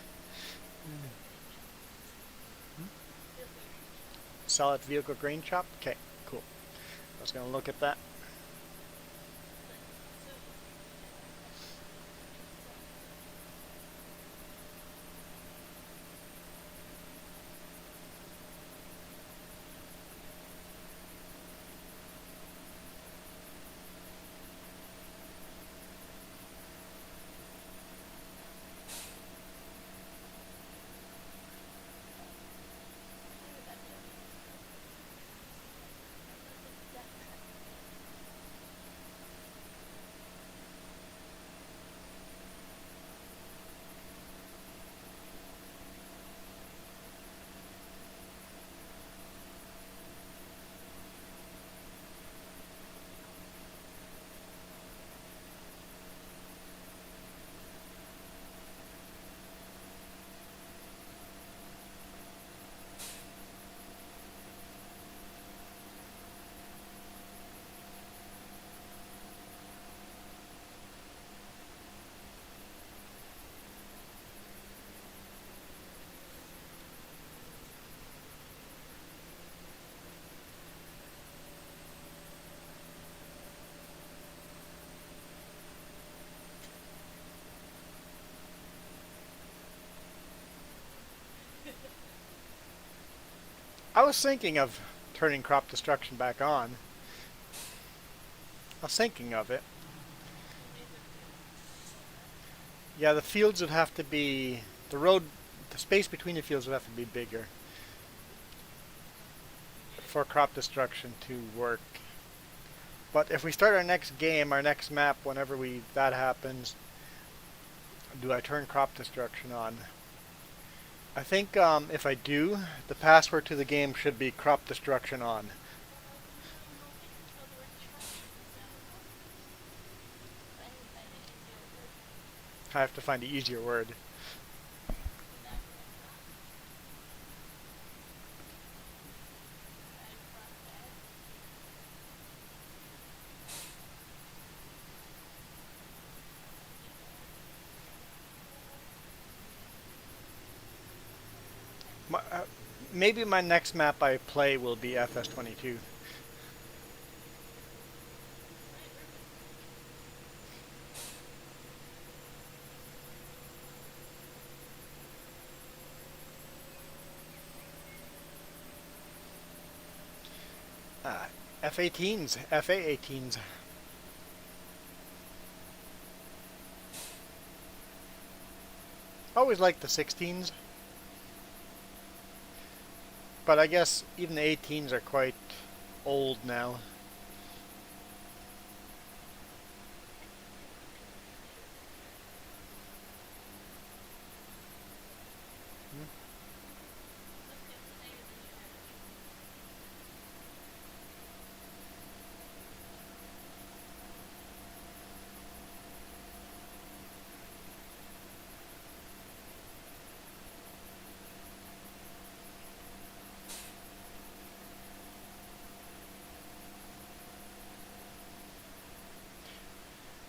Sell at vehicle grain shop? Okay, cool. I was going to look at that. I was thinking of turning crop destruction back on. I was thinking of it. Yeah, the fields would have to be, the space between the fields would have to be bigger for crop destruction to work. But if we start our next game, our next map, whenever that happens, do I turn crop destruction on? I think if I do, the password to the game should be crop destruction on. I have to find the easier word. Maybe my next map I play will be FS22. F-18s, FA-18s. Always liked the 16s. But I guess even the 18s are quite old now.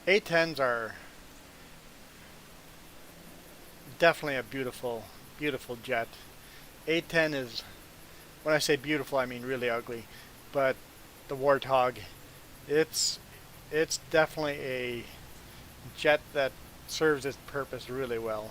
A-10s are definitely a beautiful, beautiful jet. A-10 is, when I say beautiful, I mean really ugly. But the Warthog, it's definitely a jet that serves its purpose really well.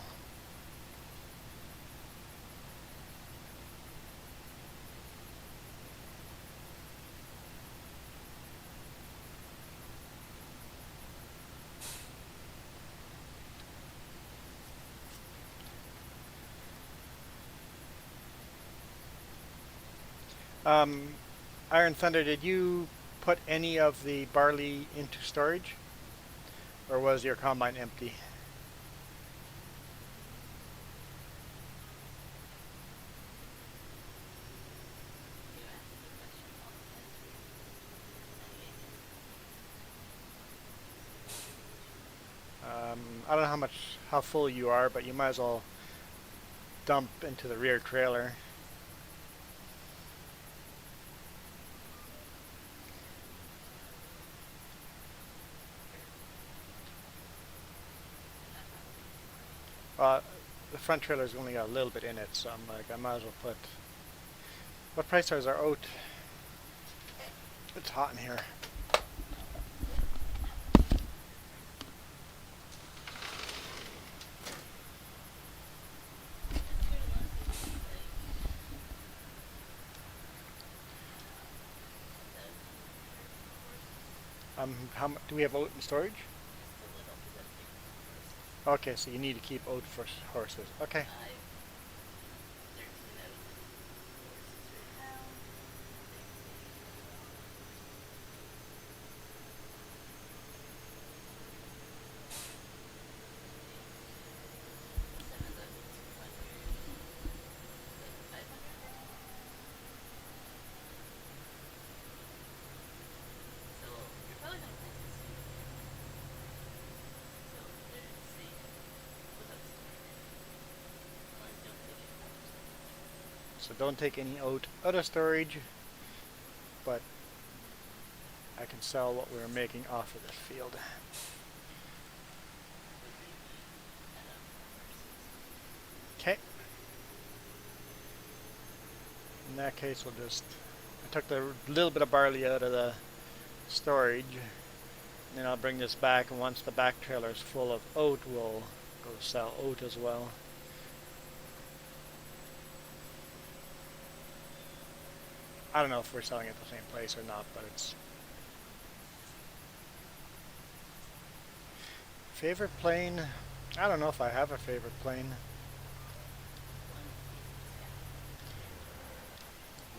Iron Thunder, did you put any of the barley into storage? Or was your combine empty? I don't know how full you are, but you might as well dump into the rear trailer. The front trailer's only got a little bit in it, so I'm like, I might as well put... What price is our oat? It's hot in here. Do we have oat in storage? Okay, so you need to keep oat for horses. Okay. So don't take any oat out of storage, but I can sell what we're making off of this field. Okay. In that case, we'll just... I took the little bit of barley out of the storage, and then I'll bring this back, and once the back trailer is full of oat, we'll go sell oat as well. I don't know if we're selling at the same place or not, but it's favorite plane. I don't know if I have a favorite plane.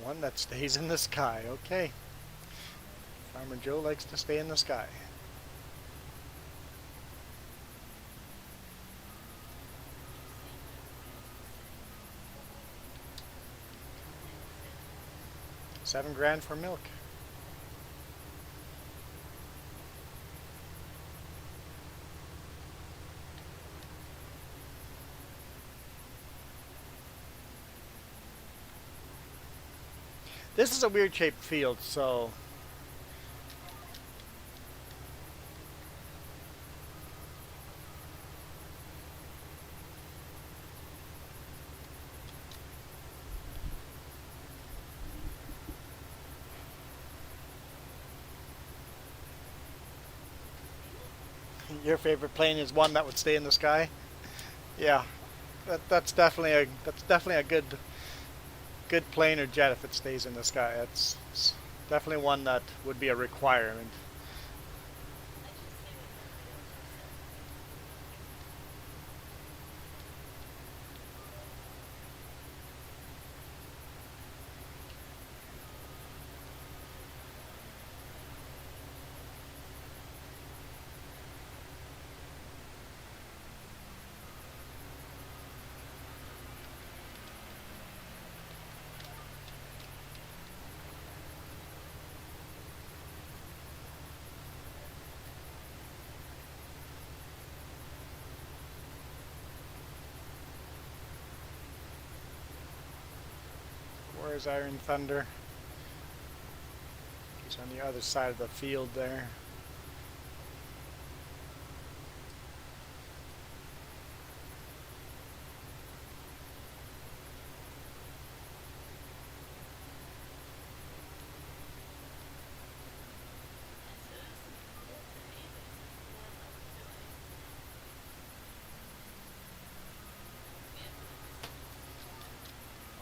One that stays in the sky. Okay. Farmer Joe likes to stay in the sky. $7 grand for milk. This is a weird shaped field, so your favorite plane is one that would stay in the sky? Yeah, that's definitely a good plane or jet if it stays in the sky. It's definitely one that would be a requirement. Where's Iron Thunder? He's on the other side of the field there.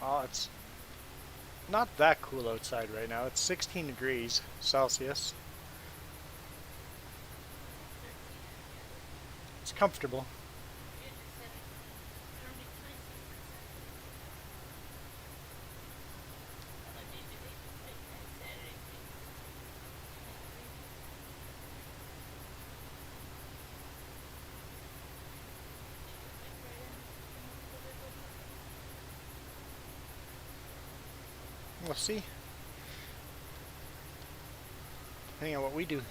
Oh, it's not that cool outside right now. It's 16 degrees Celsius. It's comfortable. We'll see. Depending on what we do.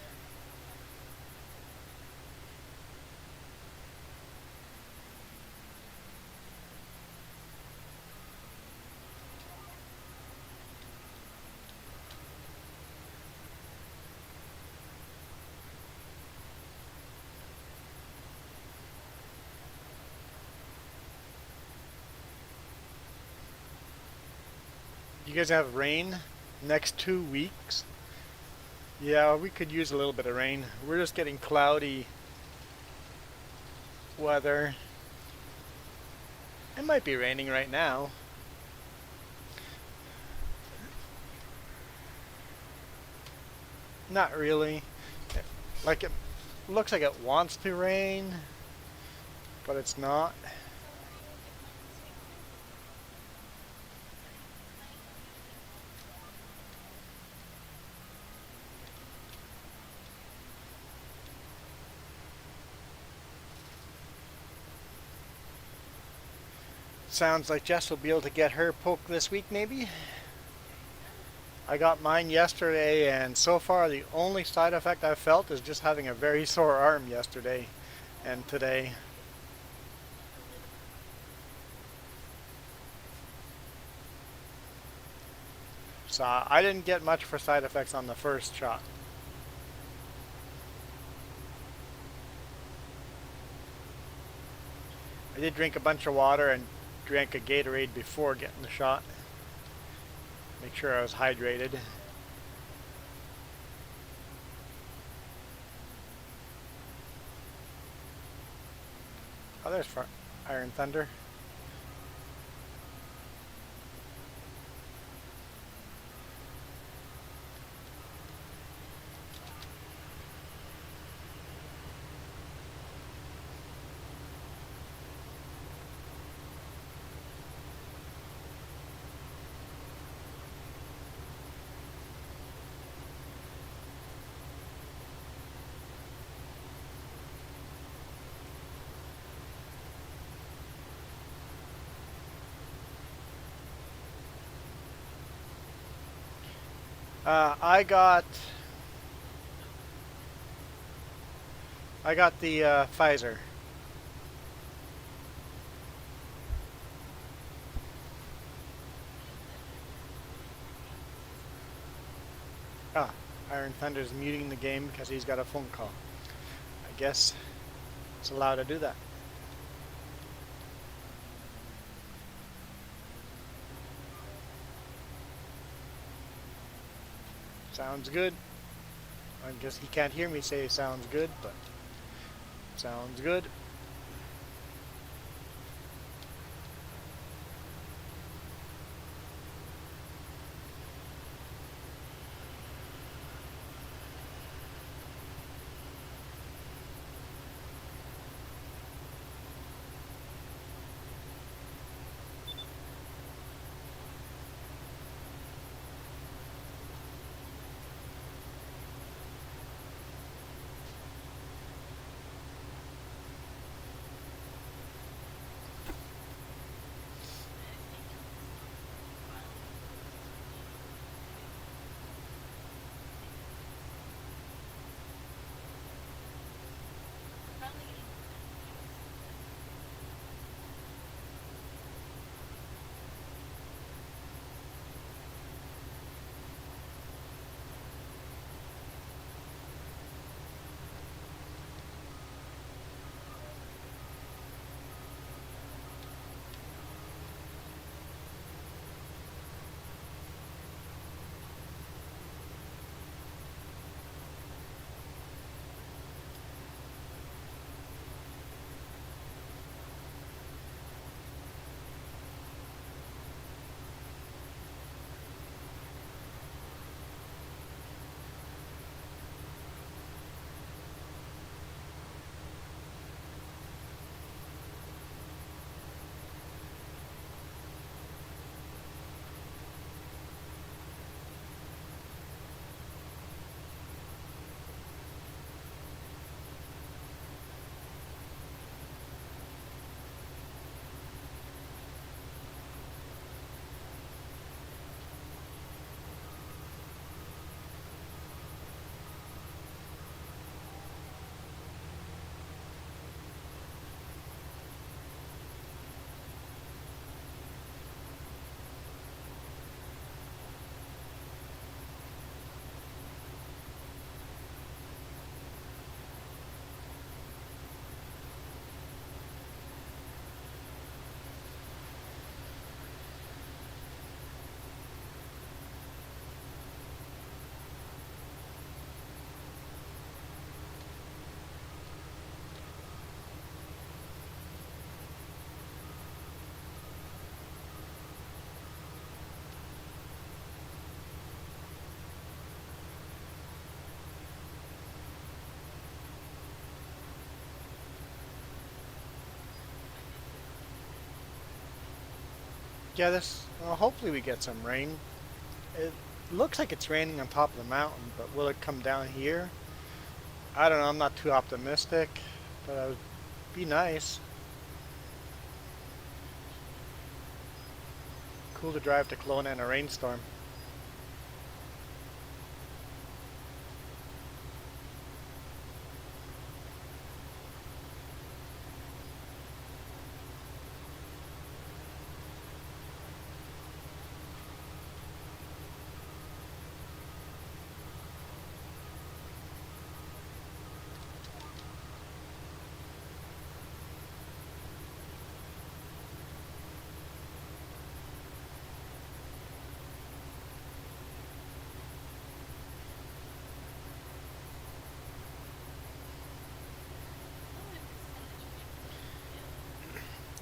You guys have rain next 2 weeks? Yeah, we could use a little bit of rain. We're just getting cloudy weather. It might be raining right now. Not really. Like it looks like it wants to rain, but it's not. Sounds like Jess will be able to get her poke this week, maybe. I got mine yesterday, and so far the only side effect I've felt is just having a very sore arm yesterday and today. So I didn't get much for side effects on the first shot. I did drink a bunch of water and drank a Gatorade before getting the shot. Make sure I was hydrated. Oh, there's Iron Thunder. I got the Pfizer. Ah, Iron Thunder's muting the game because he's got a phone call. I guess it's allowed to do that. Sounds good. I guess he can't hear me say sounds good, but sounds good. Yeah, hopefully we get some rain. It looks like it's raining on top of the mountain, but will it come down here? I don't know. I'm not too optimistic, but it would be nice. Cool to drive to Kelowna in a rainstorm.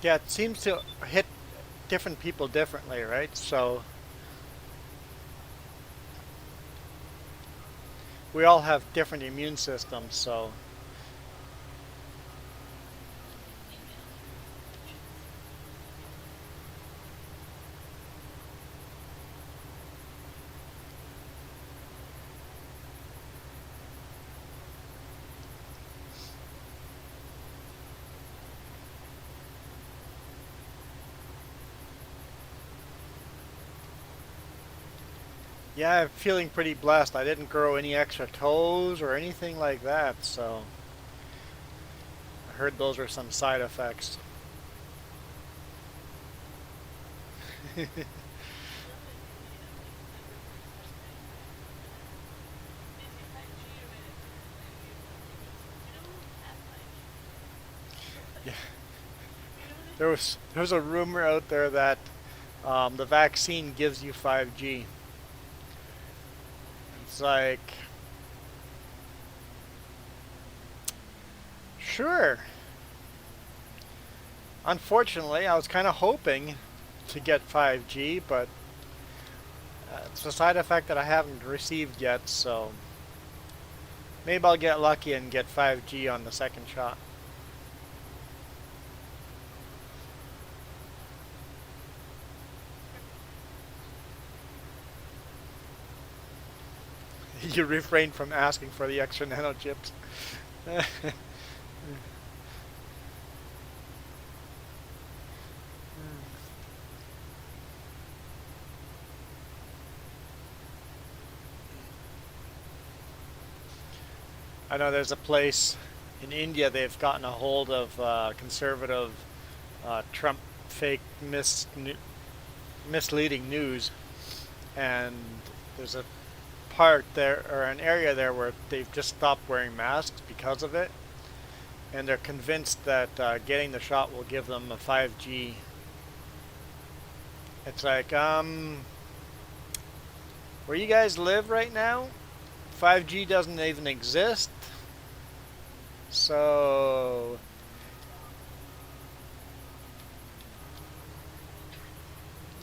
Yeah, it seems to hit different people differently, right? So we all have different immune systems, so Yeah, I'm feeling pretty blessed. I didn't grow any extra toes or anything like that, so I heard those are some side effects. Yeah, there was a rumor out there that the vaccine gives you 5G. It's like, sure. Unfortunately, I was kind of hoping to get 5G, but it's a side effect that I haven't received yet, so maybe I'll get lucky and get 5G on the second shot. You refrain from asking for the extra nanochips. I know there's a place in India they've gotten a hold of conservative Trump fake misleading news, and there's a part there or an area there where they've just stopped wearing masks because of it, and they're convinced that getting the shot will give them a 5G. It's like, where you guys live right now, 5G doesn't even exist. So,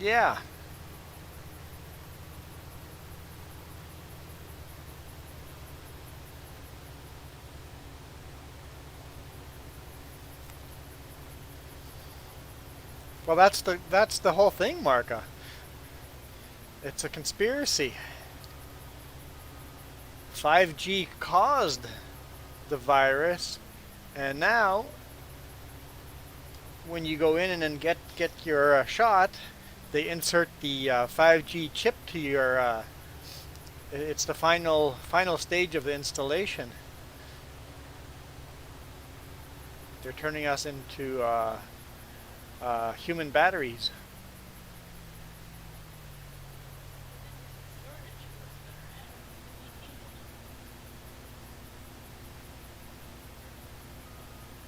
yeah. Well, that's the whole thing, Marka. It's a conspiracy. 5G caused the virus, and now when you go in and then get your shot, they insert the 5G chip to your. It's the final stage of the installation. They're turning us into human batteries.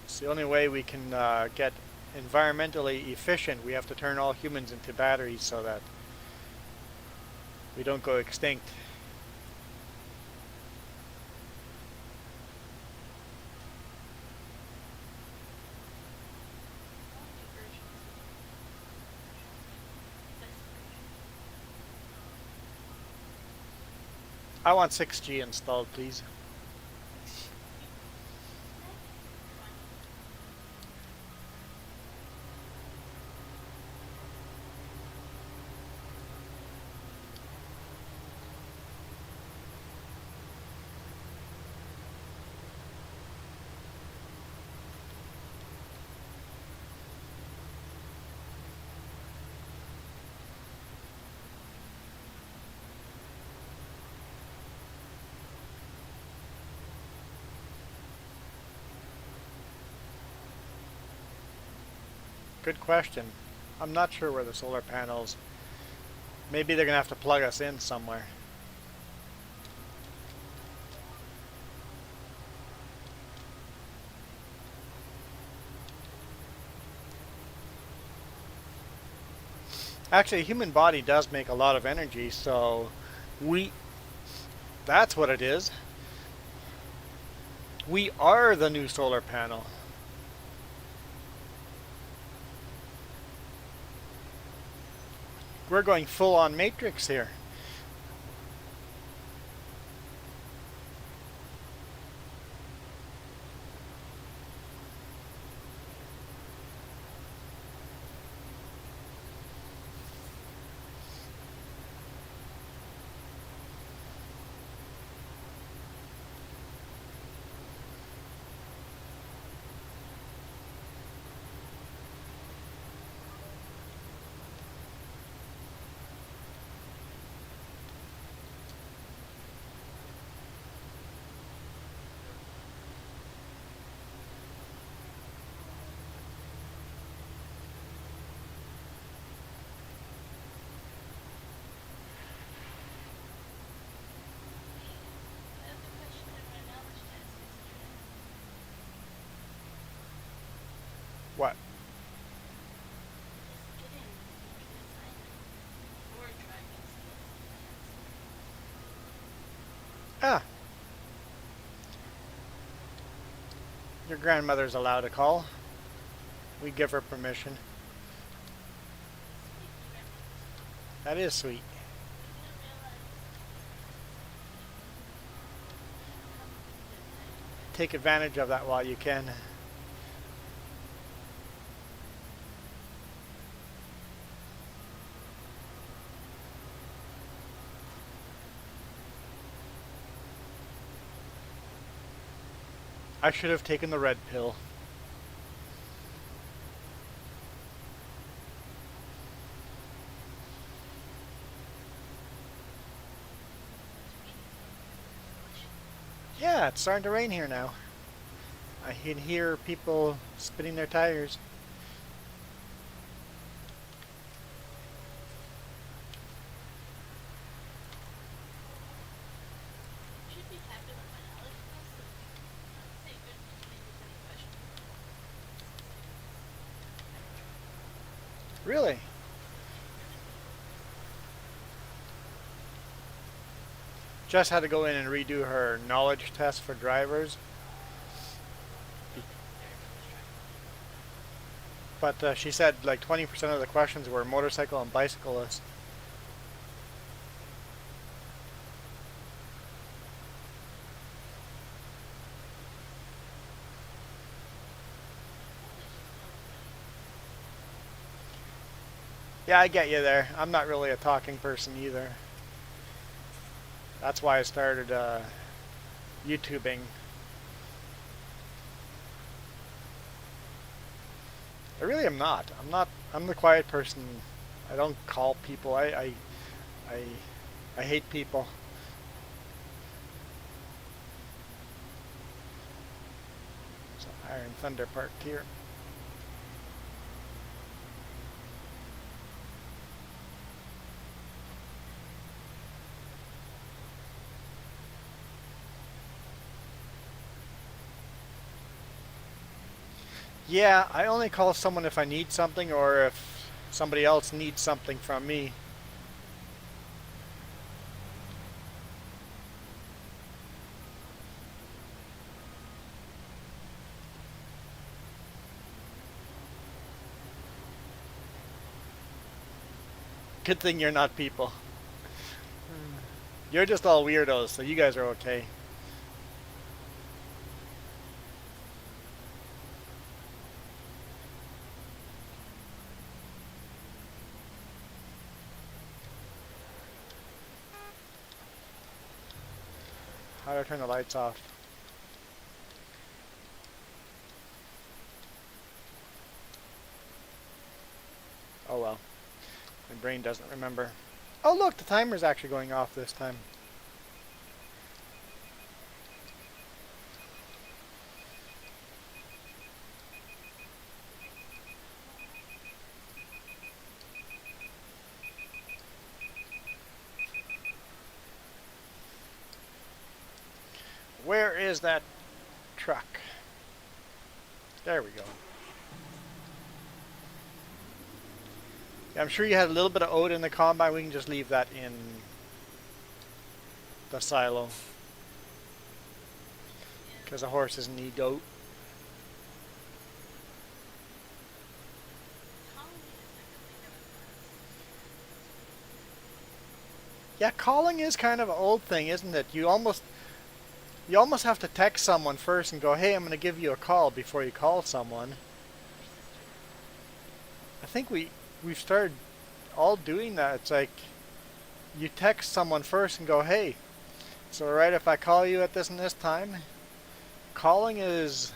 It's the only way we can get environmentally efficient. We have to turn all humans into batteries so that we don't go extinct. I want 6G installed, please. Good question. I'm not sure where the solar panels. Maybe they're gonna have to plug us in somewhere. Actually, a human body does make a lot of energy, so we that's what it is. We are the new solar panel. We're going full on Matrix here. What? Just get in. You can assign them. Or driving skills Ah, advanced. your grandmother's allowed to call. We give her permission. Sweet grandmother's. That is sweet. I didn't realize how good that Take advantage of that while you can. I should have taken the red pill. Yeah, it's starting to rain here now. I can hear people spinning their tires. should be happy with my knowledge though, so say good if there's any questions. Really? Jess had to go in and redo her knowledge test for drivers. But she said like 20% of the questions were motorcycle and bicyclists. Yeah, I get you there. I'm not really a talking person either. That's why I started YouTubing. I really am not. I'm not. I'm the quiet person. I don't call people. I hate people. So Iron Thunder parked here. Yeah, I only call someone if I need something or if somebody else needs something from me. Good thing you're not people. You're just all weirdos, so you guys are okay. How do I turn the lights off? Oh well. My brain doesn't remember. Oh look, the timer's actually going off this time. Where is that truck? There we go. Yeah, I'm sure you had a little bit of oat in the combine. We can just leave that in the silo. Because the horses need oat. Yeah, calling is kind of an old thing, isn't it? You almost have to text someone first and go, hey, I'm going to give you a call before you call someone. I think we've started all doing that. It's like you text someone first and go, hey, it's alright if I call you at this and this time. Calling is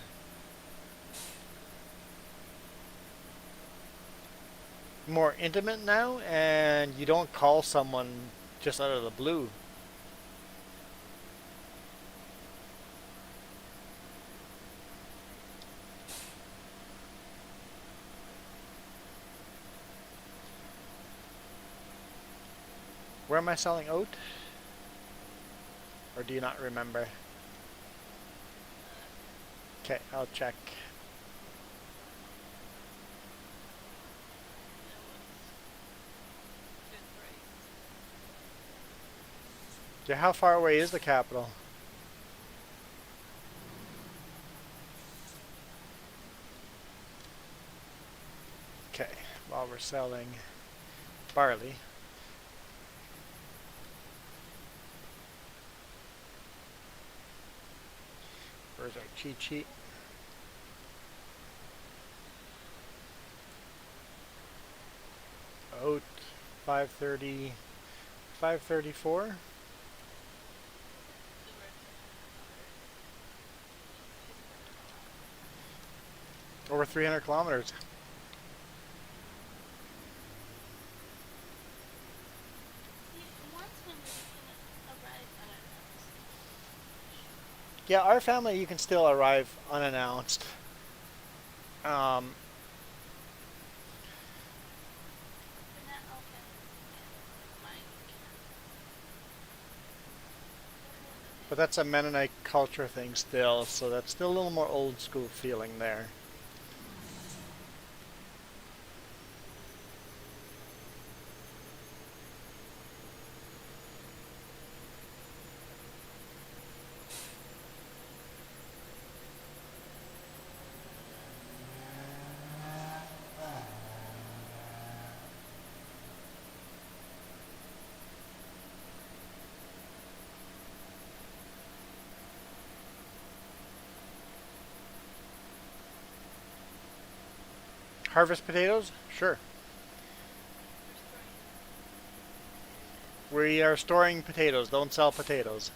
more intimate now, and you don't call someone just out of the blue. Where am I selling oat? Or do you not remember? Okay, I'll check. Yeah, how far away is the capital? Okay, while we're selling barley. Where's our cheat sheet? Oat, 530, 534. Over 300 kilometers. See, once when we can arrive unannounced. Yeah, our family, you can still arrive unannounced. Um, But not all families can. Like mine can. but that's a Mennonite culture thing still, so that's still a little more old school feeling there. Harvest potatoes? Sure. We are storing potatoes, don't sell potatoes.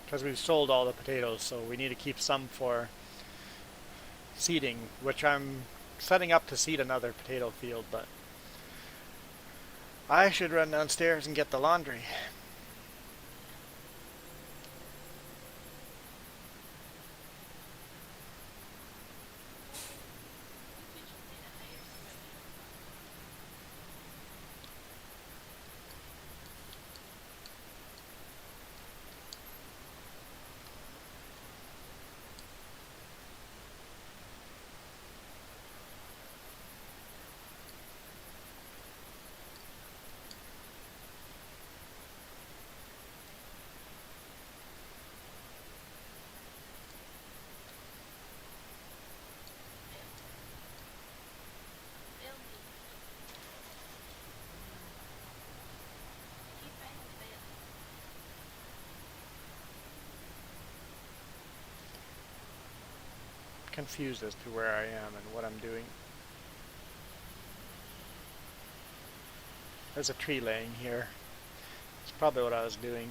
Because we've sold all the potatoes, so we need to keep some for seeding, which I'm setting up to seed another potato field, but I should run downstairs and get the laundry. Confused as to where I am and what I'm doing. There's a tree laying here. It's probably what I was doing.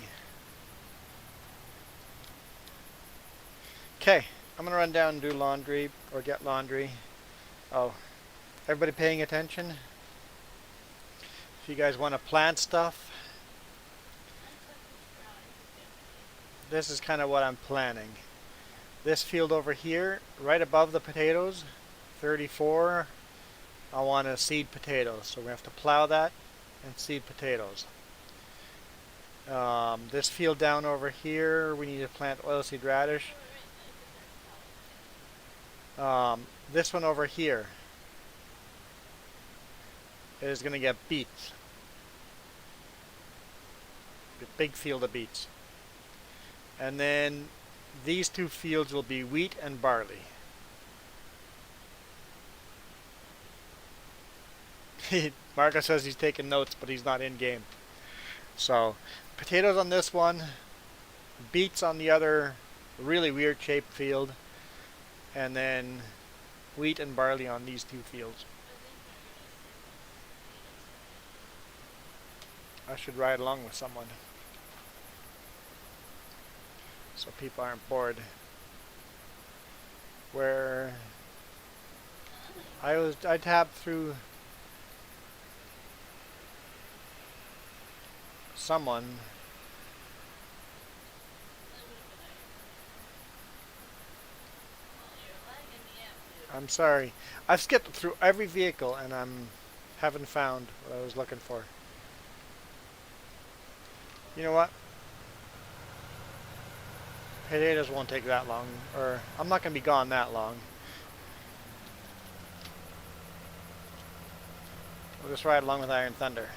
Okay, I'm gonna run down and do laundry or get laundry. Oh, everybody paying attention? If you guys want to plant stuff, this is kind of what I'm planning. This field over here, right above the potatoes, 34, I want to seed potatoes. So we have to plow that and seed potatoes. This field down over here, we need to plant oilseed radish. This one over here is going to get beets. A big field of beets. And then these two fields will be wheat and barley. Marco says he's taking notes, but he's not in game. So, potatoes on this one, beets on the other really weird shaped field, and then wheat and barley on these two fields. I should ride along with someone, so people aren't bored. Where I tabbed through someone. I'm sorry. I've skipped through every vehicle and I'm Haven't found what I was looking for. You know what? Potatoes won't take that long, or I'm not going to be gone that long. We'll just ride along with Iron Thunder.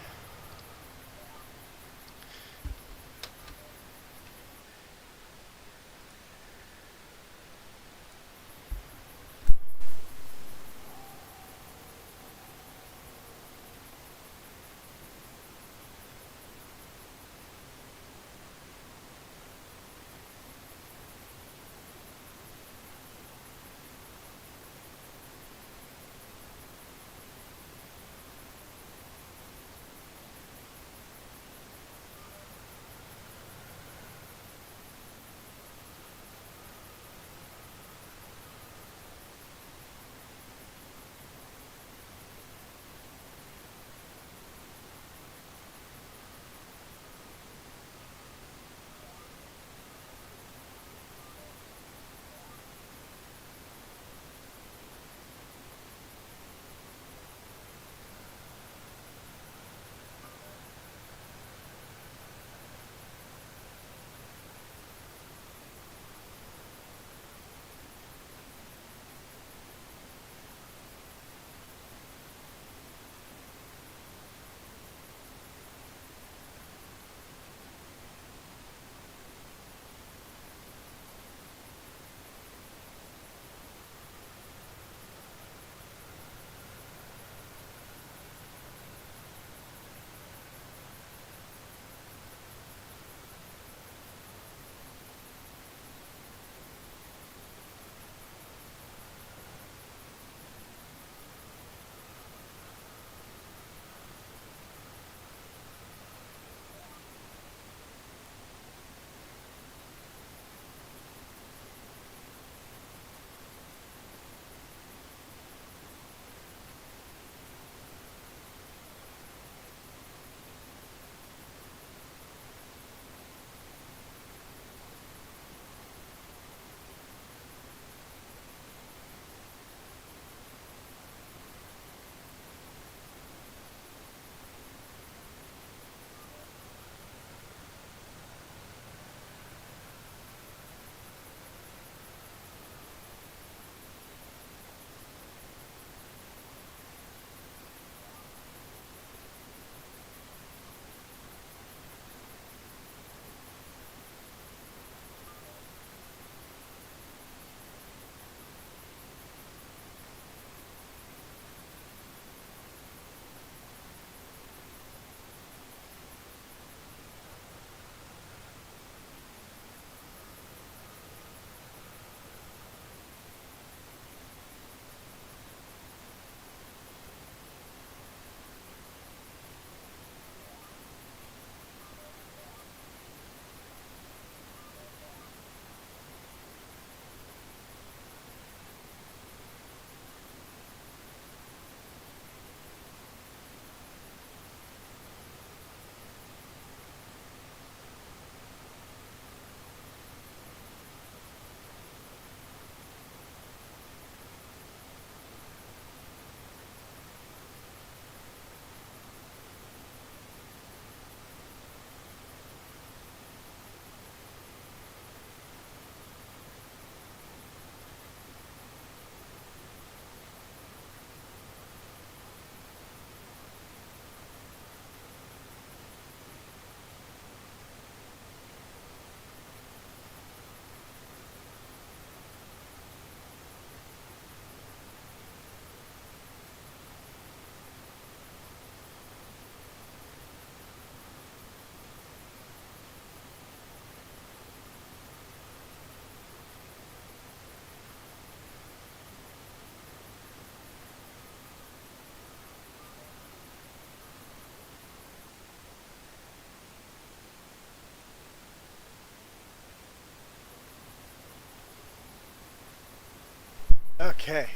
Okay.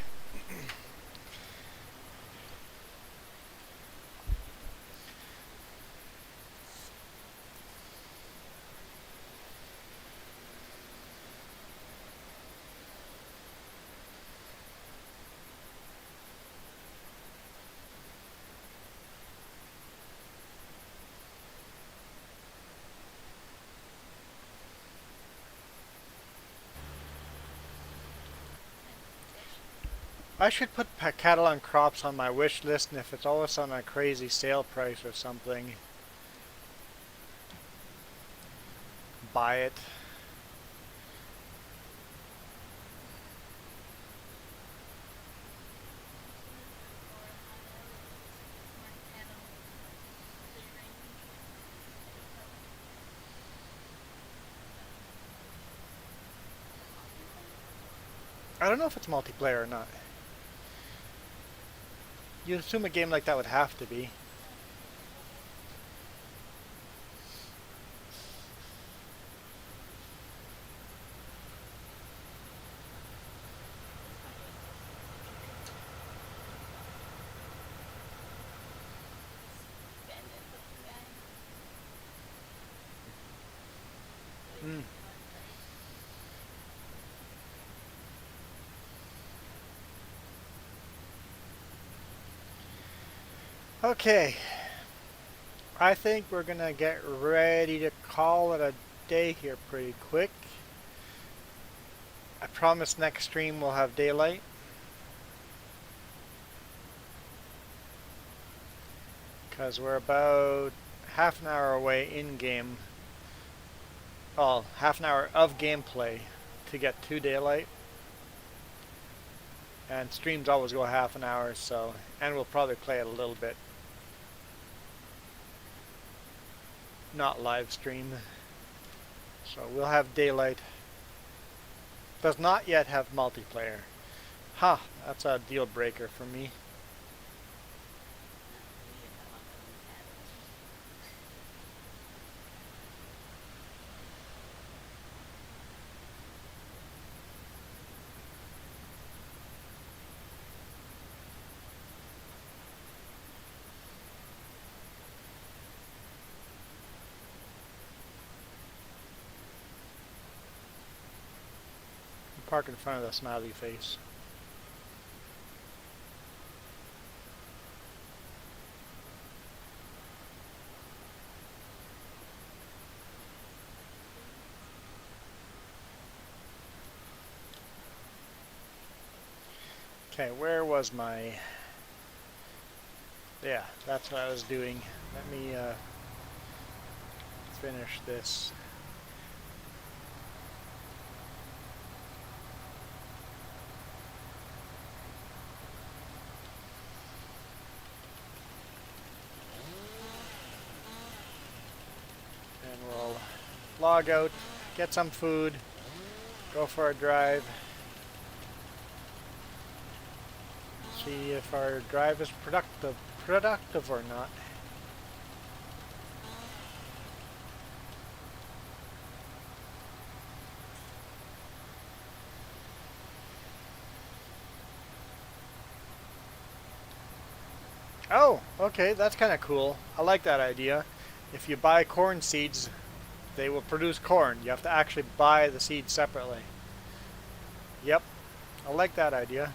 I should put cattle on crops on my wish list, and if it's always on a crazy sale price or something, buy it. I don't know if it's multiplayer or not. You'd assume a game like that would have to be. Mm. Okay. I think we're gonna get ready to call it a day here pretty quick. I promise next stream we'll have daylight. Because we're about half an hour away in game. Well, half an hour of gameplay to get to daylight. And streams always go half an hour, so, and we'll probably play it a little bit. Not live stream. So we'll have daylight. Does not yet have multiplayer. Ha, that's a deal breaker for me. Park in front of the smiley face. Okay, where was my... Yeah, that's what I was doing. Let me finish this. And we'll log out, get some food, go for a drive. See if our drive is productive or not. Oh, okay, that's kind of cool. I like that idea. If you buy corn seeds, they will produce corn. You have to actually buy the seeds separately. Yep, I like that idea.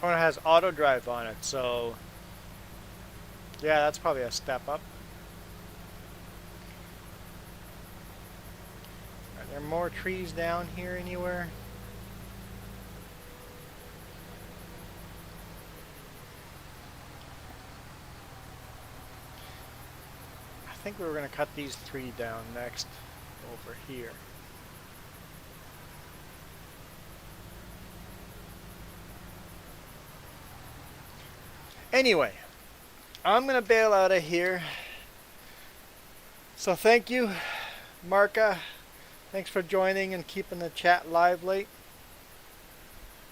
Oh, it has auto drive on it, so yeah, that's probably a step up. Are there more trees down here anywhere? I think we were going to cut these 3 down next over here. Anyway, I'm going to bail out of here. So thank you, Marka. Thanks for joining and keeping the chat lively.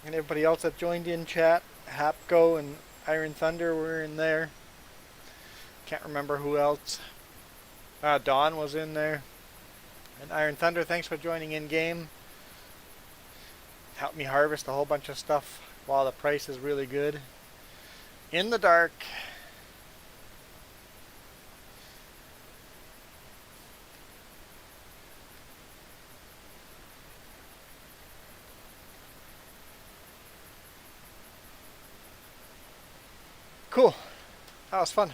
And everybody else that joined in chat, Hapco and Iron Thunder were in there. Can't remember who else. Dawn was in there. And Iron Thunder, thanks for joining in game. Helped me harvest a whole bunch of stuff while the price is really good. In the dark. Cool. That was fun.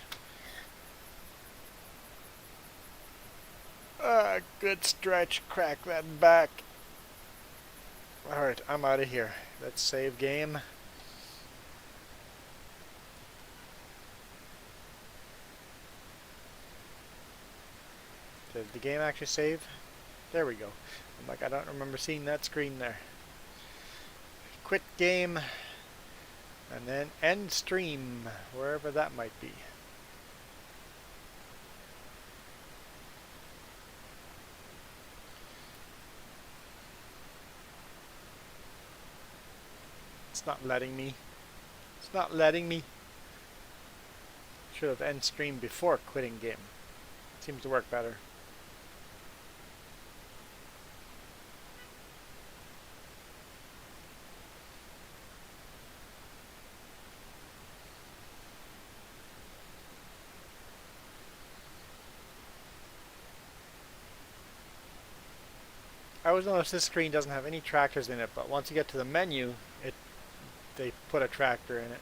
Good stretch. Crack that back. Alright, I'm out of here. Let's save game. Did the game actually save? There we go. I'm like, I don't remember seeing that screen there. Quit game. And then end stream, wherever that might be. It's not letting me. It's not letting me. Should have end stream before quitting game. Seems to work better. I always notice this screen doesn't have any tractors in it, but once you get to the menu, they put a tractor in it.